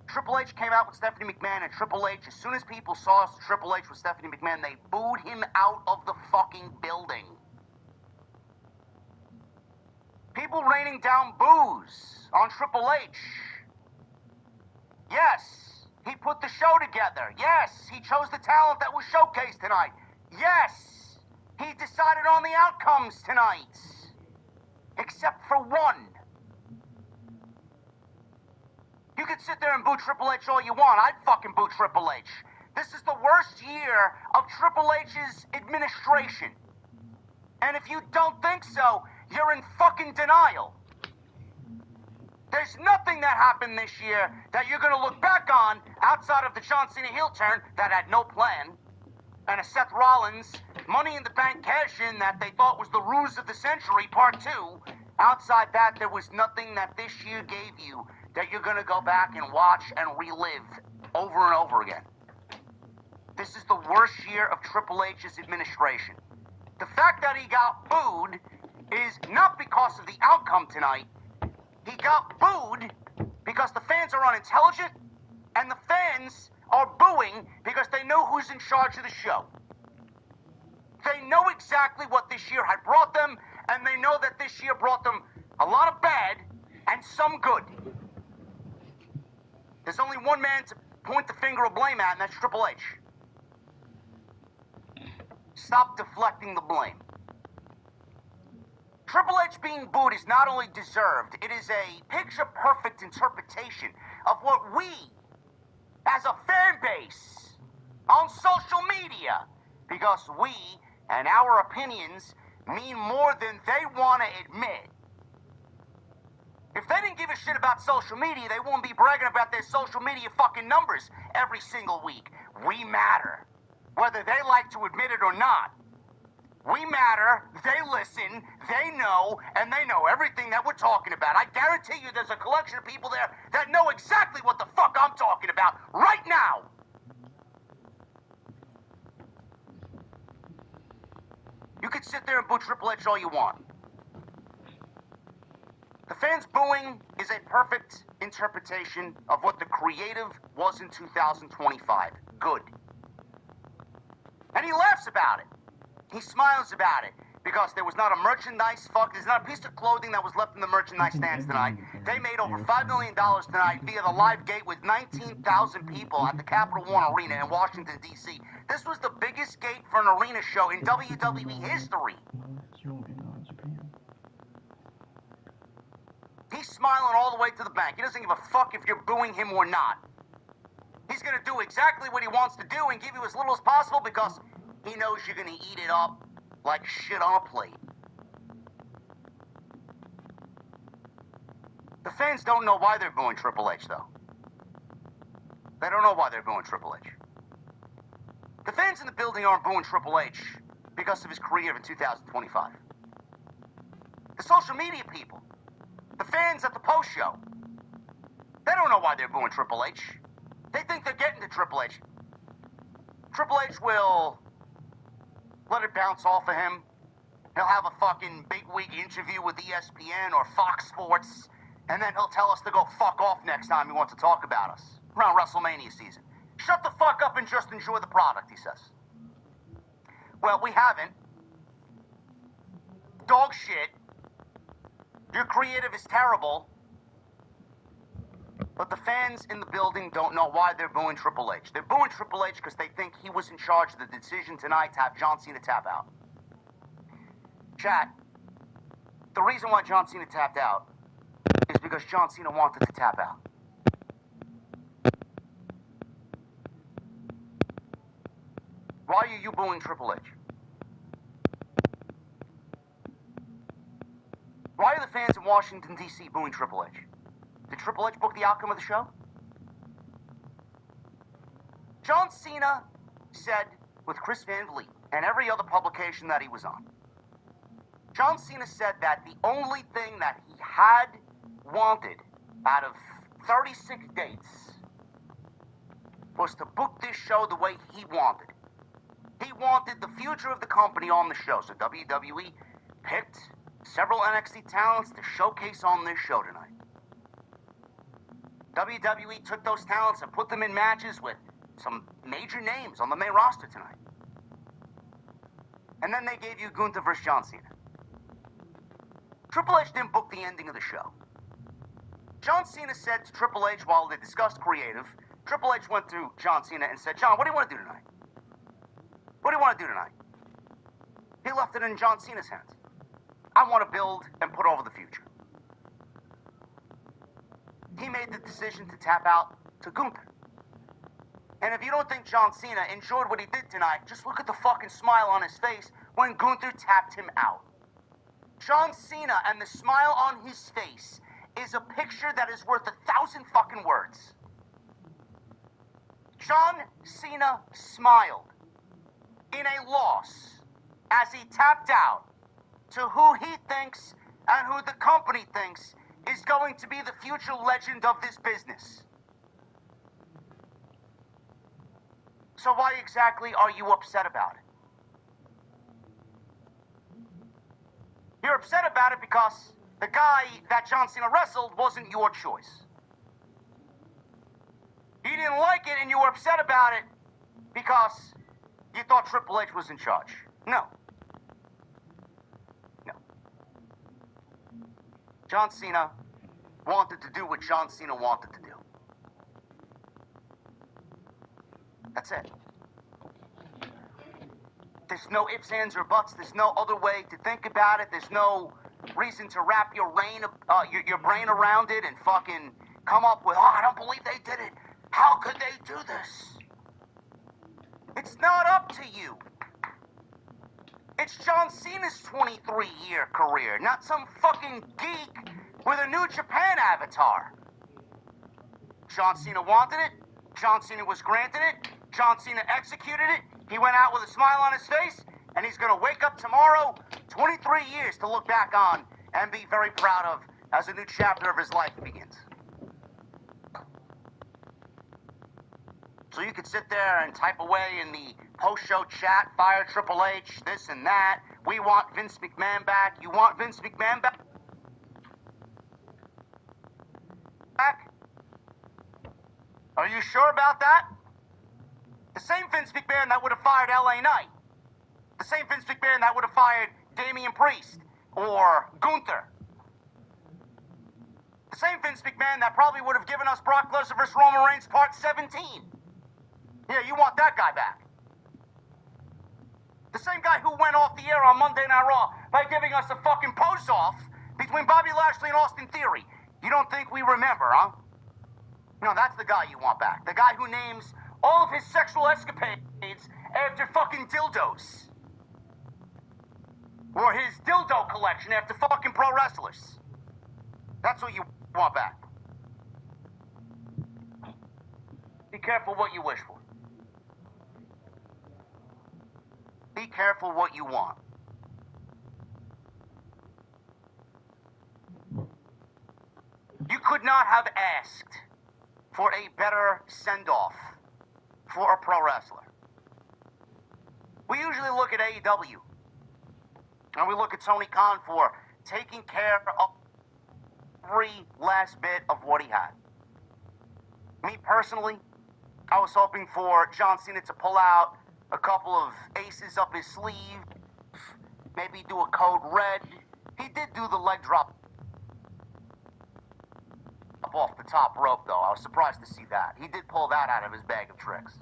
Triple H came out with Stephanie McMahon, and Triple H, as soon as people saw Triple H with Stephanie McMahon, they booed him out of the fucking building. People raining down boos on Triple H. Yes. He put the show together. Yes, he chose the talent that was showcased tonight. Yes, he decided on the outcomes tonight. Except for one. You could sit there and boo Triple H all you want. I'd fucking boo Triple H. This is the worst year of Triple H's administration. And if you don't think so, you're in fucking denial. There's nothing that happened this year that you're going to look back on outside of the John Cena heel turn that had no plan, and a Seth Rollins Money in the Bank cash-in that they thought was the ruse of the century, part 2. Outside that, there was nothing that this year gave you that you're going to go back and watch and relive over and over again. This is the worst year of Triple H's administration. The fact that he got booed is not because of the outcome tonight. He got booed because the fans are unintelligent, and the fans are booing because they know who's in charge of the show. They know exactly what this year had brought them, and they know that this year brought them a lot of bad and some good. There's only one man to point the finger of blame at, and that's Triple H. stop deflecting the blame. Triple H being booed is not only deserved, it is a picture-perfect interpretation of what we, as a fan base, on social media, because we and our opinions mean more than they want to admit. If they didn't give a shit about social media, they wouldn't be bragging about their social media fucking numbers every single week. We matter, whether they like to admit it or not. We matter, they listen, they know, and they know everything that we're talking about. I guarantee you there's a collection of people there that know exactly what the fuck I'm talking about right now. You can sit there and boo Triple H all you want. The fans booing is a perfect interpretation of what the creative was in 2025. Good. And he laughs about it. He smiles about it. Because there was not a there's not a piece of clothing that was left in the merchandise stands tonight. They made over $5 million tonight via the live gate with 19,000 people at the Capital One Arena in Washington, D.C. This was the biggest gate for an arena show in WWE history. He's smiling all the way to the bank. He doesn't give a fuck if you're booing him or not. He's going to do exactly what he wants to do and give you as little as possible because he knows you're going to eat it up like shit on a plate. The fans don't know why they're booing Triple H, though. They don't know why they're booing Triple H. The fans in the building aren't booing Triple H because of his career in 2025. The social media people, the fans at the post show, they don't know why they're booing Triple H. They think they're getting to Triple H. Triple H will let it bounce off of him. He'll have a fucking bigwig interview with ESPN or Fox Sports, and then he'll tell us to go fuck off next time he wants to talk about us around WrestleMania season. Shut the fuck up and just enjoy the product, he says. Well, we haven't. Dog shit. Your creative is terrible. But the fans in the building don't know why they're booing Triple H. They're booing Triple H because they think he was in charge of the decision tonight to have John Cena tap out. Chat, the reason why John Cena tapped out is because John Cena wanted to tap out. Why are you booing Triple H? Why are the fans in Washington, D.C. booing Triple H? Did Triple H book the outcome of the show? John Cena said with Chris Van Vliet and every other publication that he was on, John Cena said that the only thing that he had wanted out of 36 dates was to book this show the way he wanted. He wanted the future of the company on the show, so WWE picked several NXT talents to showcase on this show tonight. WWE took those talents and put them in matches with some major names on the main roster tonight. And then they gave you Gunther versus John Cena. Triple H didn't book the ending of the show. John Cena said to Triple H while they discussed creative, Triple H went to John Cena and said, John, what do you want to do tonight? What do you want to do tonight? He left it in John Cena's hands. I want to build and put over the future. He made the decision to tap out to Gunther. And if you don't think John Cena enjoyed what he did tonight, just look at the fucking smile on his face when Gunther tapped him out. John Cena and the smile on his face is a picture that is worth 1,000 fucking words. John Cena smiled in a loss as he tapped out to who he thinks and who the company thinks is going to be the future legend of this business. So why exactly are you upset about it? You're upset about it because the guy that John Cena wrestled wasn't your choice. You didn't like it and you were upset about it because you thought Triple H was in charge. No. No. John Cena wanted to do what John Cena wanted to do. That's it. There's no ifs, ands, or buts. There's no other way to think about it. There's no reason to wrap your brain around it and fucking come up with, oh, I don't believe they did it. How could they do this? It's not up to you. It's John Cena's 23-year career, not some fucking geek with a New Japan avatar. John Cena wanted it. John Cena was granted it. John Cena executed it. He went out with a smile on his face, and he's going to wake up tomorrow, 23 years to look back on and be very proud of as a new chapter of his life begins. So you could sit there and type away in the post-show chat, fire Triple H, this and that. We want Vince McMahon back. You want Vince McMahon back? Are you sure about that? The same Vince McMahon that would have fired LA Knight. The same Vince McMahon that would have fired Damian Priest or Gunther. The same Vince McMahon that probably would have given us Brock Lesnar vs. Roman Reigns Part 17. Yeah, you want that guy back. The same guy who went off the air on Monday Night Raw by giving us a fucking pose-off between Bobby Lashley and Austin Theory. You don't think we remember, huh? No, that's the guy you want back. The guy who names all of his sexual escapades after fucking dildos. Or his dildo collection after fucking pro wrestlers. That's what you want back. Be careful what you wish for. Be careful what you want. You could not have asked for a better send-off for a pro wrestler. We usually look at AEW, and we look at Tony Khan for taking care of every last bit of what he had. Me personally, I was hoping for John Cena to pull out a couple of aces up his sleeve, maybe do a code red. He did do the leg drop off the top rope, though. I was surprised to see that. He did pull that out of his bag of tricks.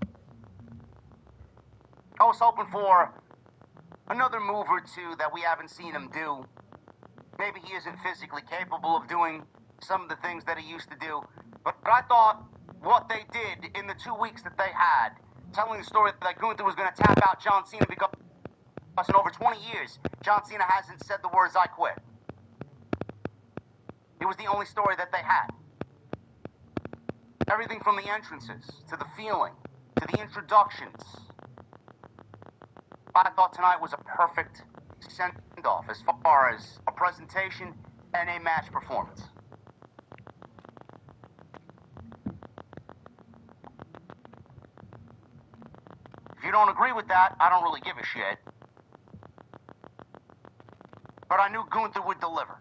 I was hoping for another move or two that we haven't seen him do. Maybe he isn't physically capable of doing some of the things that he used to do. But I thought what they did in the 2 weeks that they had, telling the story that Gunther was going to tap out John Cena because in over 20 years, John Cena hasn't said the words, I quit. It was the only story that they had. Everything from the entrances, to the feeling, to the introductions. I thought tonight was a perfect send-off as far as a presentation and a match performance. If you don't agree with that, I don't really give a shit. But I knew Gunther would deliver.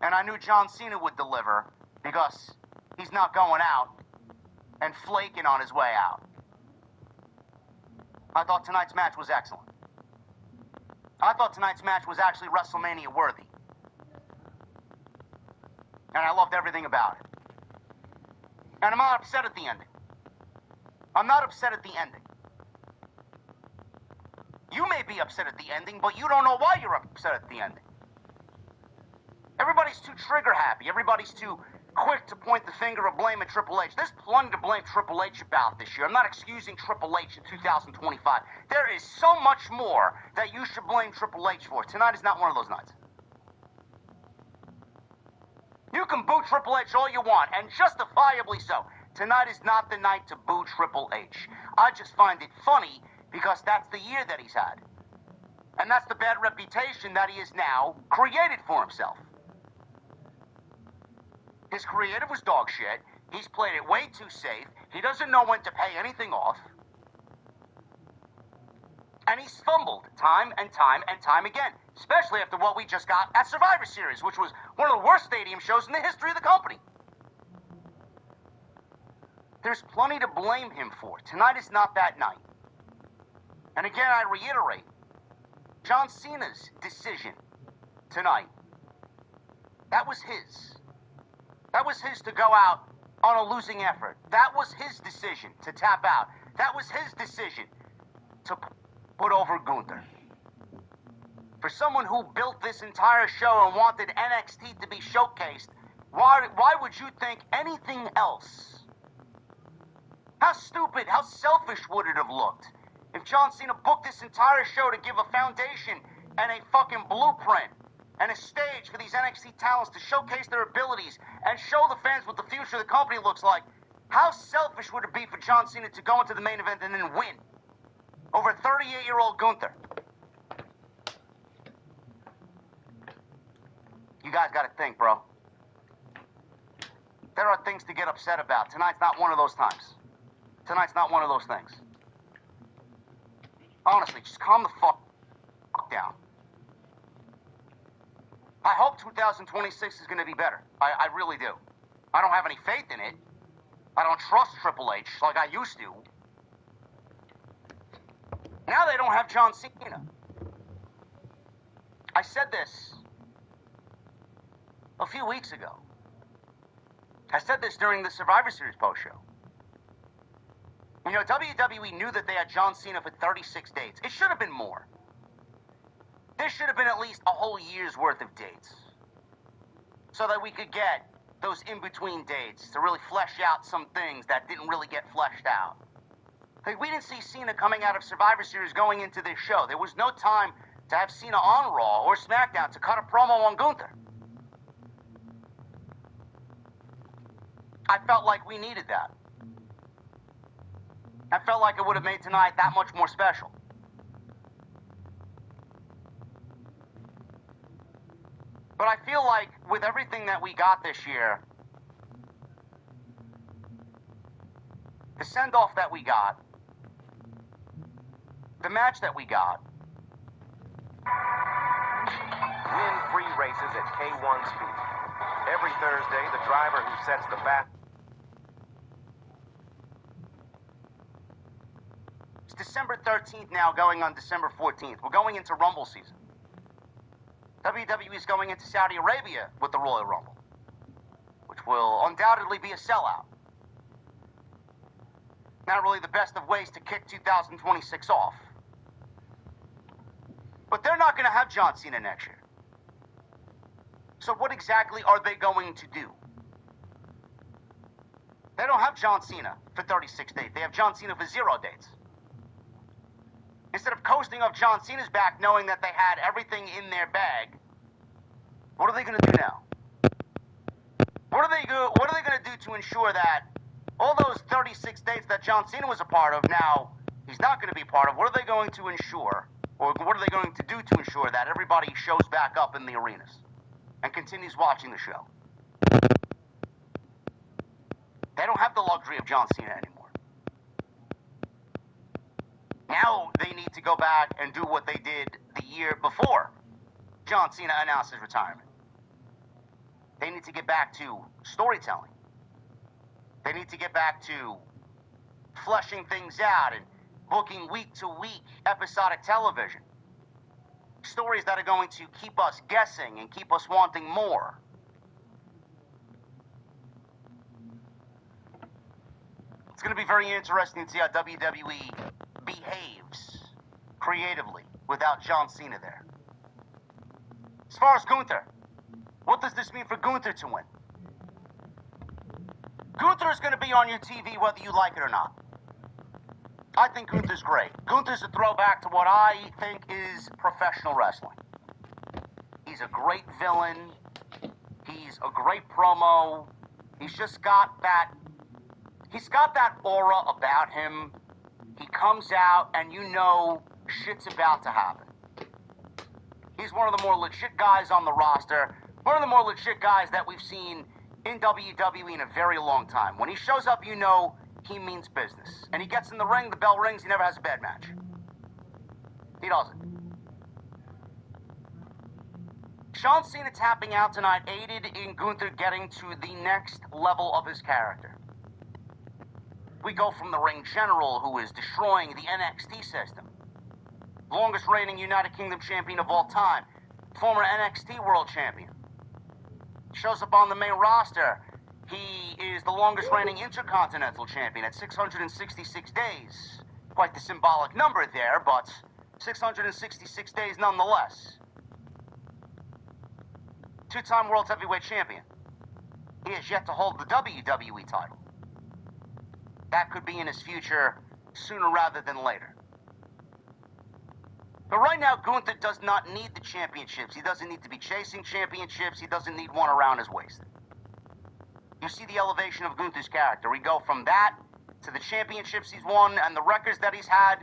And I knew John Cena would deliver because he's not going out and flaking on his way out. I thought tonight's match was excellent. I thought tonight's match was actually WrestleMania worthy. And I loved everything about it. And I'm not upset at the ending. I'm not upset at the ending. You may be upset at the ending, but you don't know why you're upset at the ending. Everybody's too trigger happy. Everybody's too quick to point the finger of blame at Triple H. There's plenty to blame Triple H about this year. I'm not excusing Triple H in 2025. There is so much more that you should blame Triple H for. Tonight is not one of those nights. You can boo Triple H all you want, and justifiably so. Tonight is not the night to boo Triple H. I just find it funny because that's the year that he's had. And that's the bad reputation that he has now created for himself. His creative was dog shit. He's played it way too safe. He doesn't know when to pay anything off. And he's fumbled time and time and time again. Especially after what we just got at Survivor Series, which was one of the worst stadium shows in the history of the company. There's plenty to blame him for. Tonight is not that night. And again, I reiterate, John Cena's decision tonight, that was his. That was his to go out on a losing effort. That was his decision to tap out. That was his decision to put over Gunther. For someone who built this entire show and wanted NXT to be showcased, why would you think anything else? How stupid, how selfish would it have looked if John Cena booked this entire show to give a foundation and a fucking blueprint and a stage for these NXT talents to showcase their abilities and show the fans what the future of the company looks like? How selfish would it be for John Cena to go into the main event and then win over 38-year-old Gunther? You guys gotta think, bro. There are things to get upset about. Tonight's not one of those times. Tonight's not one of those things. Honestly, just calm the fuck down. I hope 2026 is going to be better. I really do. I don't have any faith in it. I don't trust Triple H like I used to. Now they don't have John Cena. I said this a few weeks ago. I said this during the Survivor Series post-show. You know, WWE knew that they had John Cena for 36 dates. It should have been more. There should have been at least a whole year's worth of dates. So that we could get those in-between dates to really flesh out some things that didn't really get fleshed out. Like, we didn't see Cena coming out of Survivor Series going into this show. There was no time to have Cena on Raw or SmackDown to cut a promo on Gunther. I felt like we needed that. I felt like it would have made tonight that much more special. But I feel like with everything that we got this year, the send-off that we got, the match that we got, win free races at K1 Speed. Every Thursday, the driver who sets the fast. It's December 13th now, going on December 14th. We're going into Rumble season. WWE is going into Saudi Arabia with the Royal Rumble, which will undoubtedly be a sellout. Not really the best of ways to kick 2026 off. But they're not going to have John Cena next year. So what exactly are they going to do? They don't have John Cena for 36 dates. They have John Cena for 0 dates. Instead of coasting off John Cena's back knowing that they had everything in their bag, what are they going to do now? What are they going to do to ensure that all those 36 dates that John Cena was a part of, now he's not going to be part of? What are they going to ensure, or what are they going to do to ensure that everybody shows back up in the arenas and continues watching the show? They don't have the luxury of John Cena anymore. Now they need to go back and do what they did the year before John Cena announced his retirement. They need to get back to storytelling. They need to get back to fleshing things out and booking week-to-week episodic television. Stories that are going to keep us guessing and keep us wanting more. It's going to be very interesting to see how WWE behaves creatively without John Cena there. As far as Gunther, what does this mean for Gunther to win? Gunther is going to be on your TV whether you like it or not. I think Gunther's great. Gunther's a throwback to what I think is professional wrestling. He's a great villain. He's a great promo. He's got that aura about him. He comes out and you know shit's about to happen. He's one of the more legit guys on the roster. One of the more legit guys that we've seen in WWE in a very long time. When he shows up, you know he means business. And he gets in the ring, the bell rings, he never has a bad match. He doesn't. John Cena tapping out tonight aided in Gunther getting to the next level of his character. We go from the ring general who is destroying the NXT system. Longest reigning United Kingdom champion of all time. Former NXT world champion. Shows up on the main roster. He is the longest reigning Intercontinental champion at 666 days. Quite the symbolic number there, but 666 days nonetheless. Two-time World Heavyweight Champion. He has yet to hold the WWE title. That could be in his future sooner rather than later. But right now, Gunther does not need the championships. He doesn't need to be chasing championships. He doesn't need one around his waist. You see the elevation of Gunther's character. We go from that to the championships he's won and the records that he's had.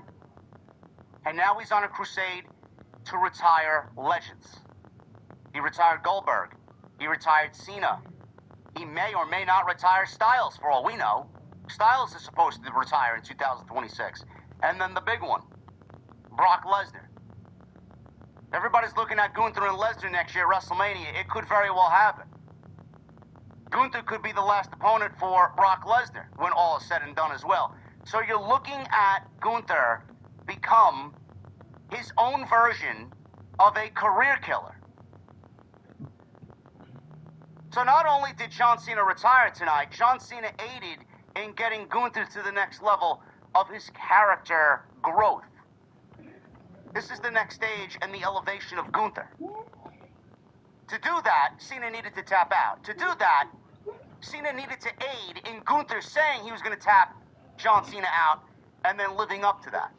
And now he's on a crusade to retire legends. He retired Goldberg. He retired Cena. He may or may not retire Styles, for all we know. Styles is supposed to retire in 2026. And then the big one, Brock Lesnar. Everybody's looking at Gunther and Lesnar next year at WrestleMania. It could very well happen. Gunther could be the last opponent for Brock Lesnar when all is said and done as well. So you're looking at Gunther become his own version of a career killer. So not only did John Cena retire tonight, John Cena aided in getting Gunther to the next level of his character growth. This is the next stage in the elevation of Gunther. To do that, Cena needed to tap out. To do that, Cena needed to aid in Gunther saying he was going to tap John Cena out and then living up to that.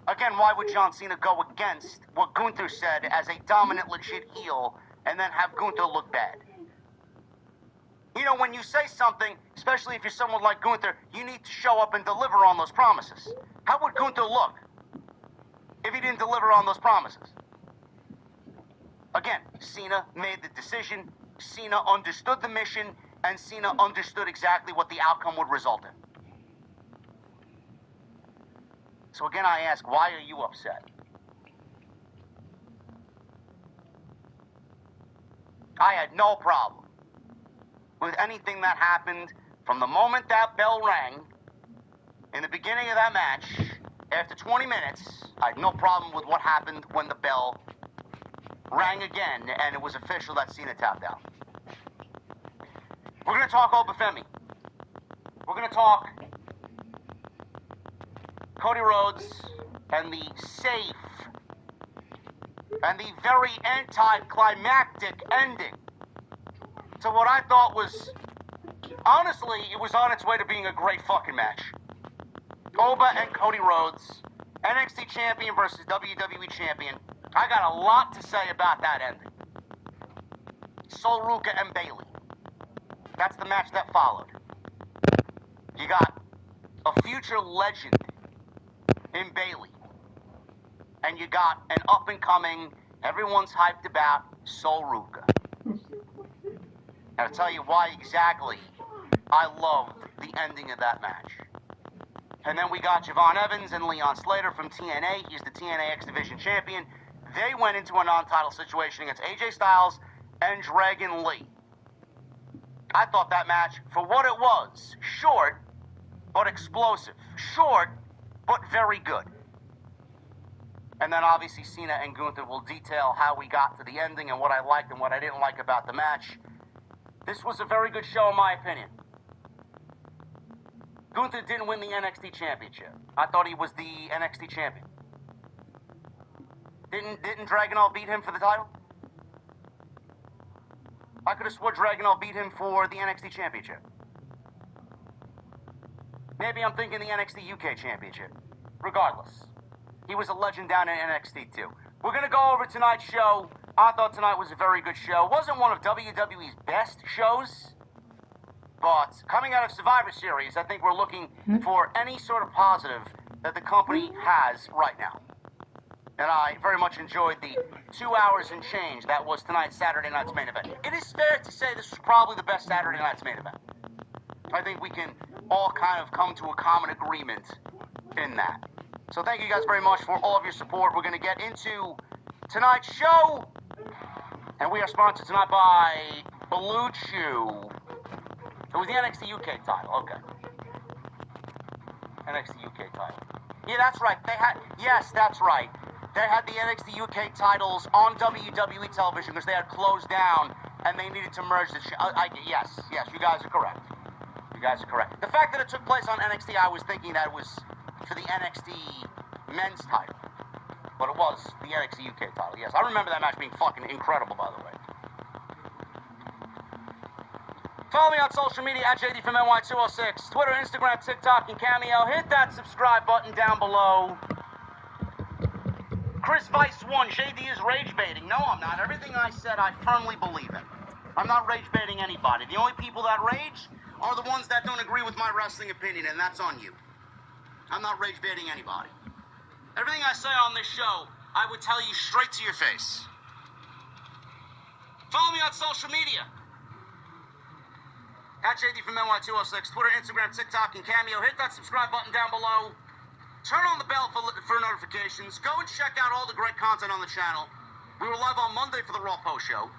Again, why would John Cena go against what Gunther said as a dominant, legit heel and then have Gunther look bad? You know, when you say something, especially if you're someone like Gunther, you need to show up and deliver on those promises. How would Gunther look if he didn't deliver on those promises? Again, Cena made the decision, Cena understood the mission, and Cena understood exactly what the outcome would result in. So again, I ask, why are you upset? I had no problem with anything that happened from the moment that bell rang in the beginning of that match. After 20 minutes, I had no problem with what happened when the bell rang again and it was official that Cena tapped out. We're going to talk Obafemi. We're going to talk Cody Rhodes and the safe and the very anticlimactic ending to what I thought was, honestly, it was on its way to being a great fucking match. Oba and Cody Rhodes, NXT champion versus WWE champion. I got a lot to say about that ending. Sol Ruca and Bayley. That's the match that followed. You got a future legend in Bayley. And you got an up-and-coming, everyone's hyped about, Sol Ruca. I'll tell you why exactly I loved the ending of that match. And then we got Javon Evans and Leon Slater from TNA. He's the TNA X Division champion. They went into a non-title situation against AJ Styles and Dragon Lee. I thought that match, for what it was, short but explosive. Short but very good. And then obviously Cena and Gunther will detail how we got to the ending and what I liked and what I didn't like about the match. This was a very good show in my opinion. Gunther didn't win the NXT championship. I thought he was the NXT champion. Didn't Dragunov beat him for the title? I could have swore Dragunov beat him for the NXT championship. Maybe I'm thinking the NXT UK championship. Regardless, he was a legend down in NXT too. We're going to go over tonight's show. I thought tonight was a very good show. It wasn't one of WWE's best shows, but coming out of Survivor Series, I think we're looking for any sort of positive that the company has right now. And I very much enjoyed the 2 hours and change that was tonight's Saturday night's main event. It is fair to say this was probably the best Saturday night's main event. I think we can all kind of come to a common agreement in that. So thank you guys very much for all of your support. We're going to get into tonight's show. And we are sponsored tonight by Blue Chew. It was the NXT UK title. Okay. NXT UK title. Yeah, that's right. Yes, that's right. They had the NXT UK titles on WWE television because they had closed down and they needed to merge the show. Yes, you guys are correct. You guys are correct. The fact that it took place on NXT, I was thinking that it was for the NXT men's title. But it was the NXT UK title, yes. I remember that match being fucking incredible, by the way. Follow me on social media at JD from NY206. Twitter, Instagram, TikTok, and Cameo. Hit that subscribe button down below. Chris Vice 1, JD is rage baiting. No, I'm not. Everything I said, I firmly believe in. I'm not rage baiting anybody. The only people that rage are the ones that don't agree with my wrestling opinion, and that's on you. I'm not rage baiting anybody. Everything I say on this show, I would tell you straight to your face. Follow me on social media. At JD from NY206, Twitter, Instagram, TikTok, and Cameo. Hit that subscribe button down below. Turn on the bell for notifications. Go and check out all the great content on the channel. We were live on Monday for the Raw Post Show.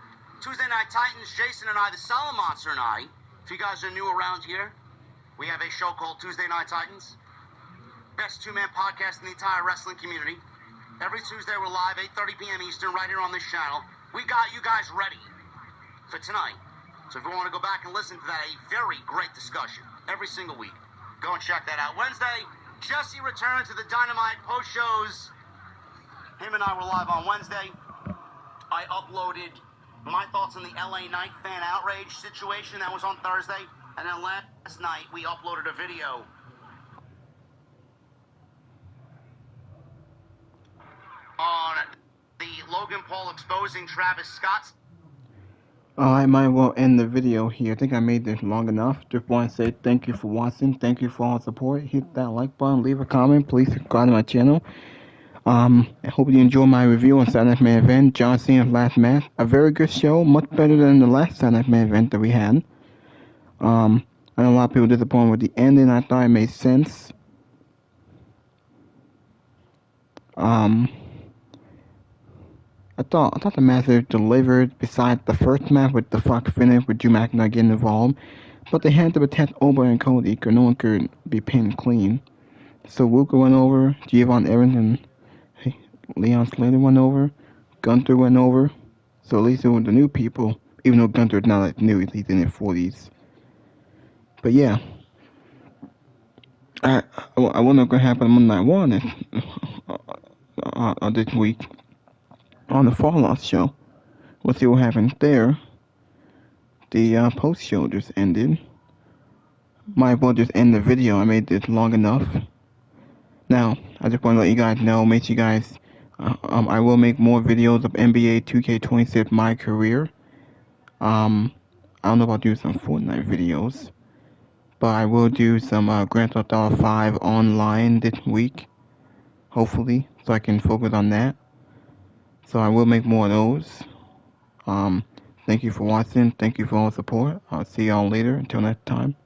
Tuesday Night Titans, Jason and I, the Solid Monster and I. If you guys are new around here, we have a show called Tuesday Night Titans. Best two-man podcast in the entire wrestling community. Every Tuesday we're live, 8:30 p.m. Eastern, right here on this channel. We got you guys ready for tonight. So if you want to go back and listen to that, a very great discussion every single week. Go and check that out. Wednesday, Jesse returned to the Dynamite post shows. Him and I were live on Wednesday. I uploaded my thoughts on the LA Knight fan outrage situation. That was on Thursday. And then last night, we uploaded a video on the Logan Paul exposing Travis Scott. I might well end the video here. I think I made this long enough. Just want to say thank you for watching. Thank you for all the support. Hit that like button. Leave a comment. Please subscribe to my channel. I hope you enjoy my review on Saturday Night Main Event, John Cena's last match. A very good show. Much better than the last Saturday Night Main Event that we had. I know a lot of people were disappointed with the ending. I thought it made sense. I thought the match was delivered besides the first match with the fuck finish with Drew McIntyre getting involved. But they had to protect Ober and Cody because no one could be pinned clean. So Luka went over, Giovanni Evans and Leon Slater went over, Gunther went over. So at least it was the new people, even though Gunther's not like new, he's in his 40s. But yeah, I wonder what's gonna happen on Monday Night this week on the Fallout show. We'll see what happens there. The post show just ended. Might as well just end the video. I made this long enough. Now, I just want to let you guys know, make sure you guys, I will make more videos of NBA 2K26 My Career. I don't know about doing some Fortnite videos, but I will do some Grand Theft Auto 5 online this week, hopefully, so I can focus on that. So I will make more of those. Thank you for watching. Thank you for all the support. I'll see y'all later. Until next time.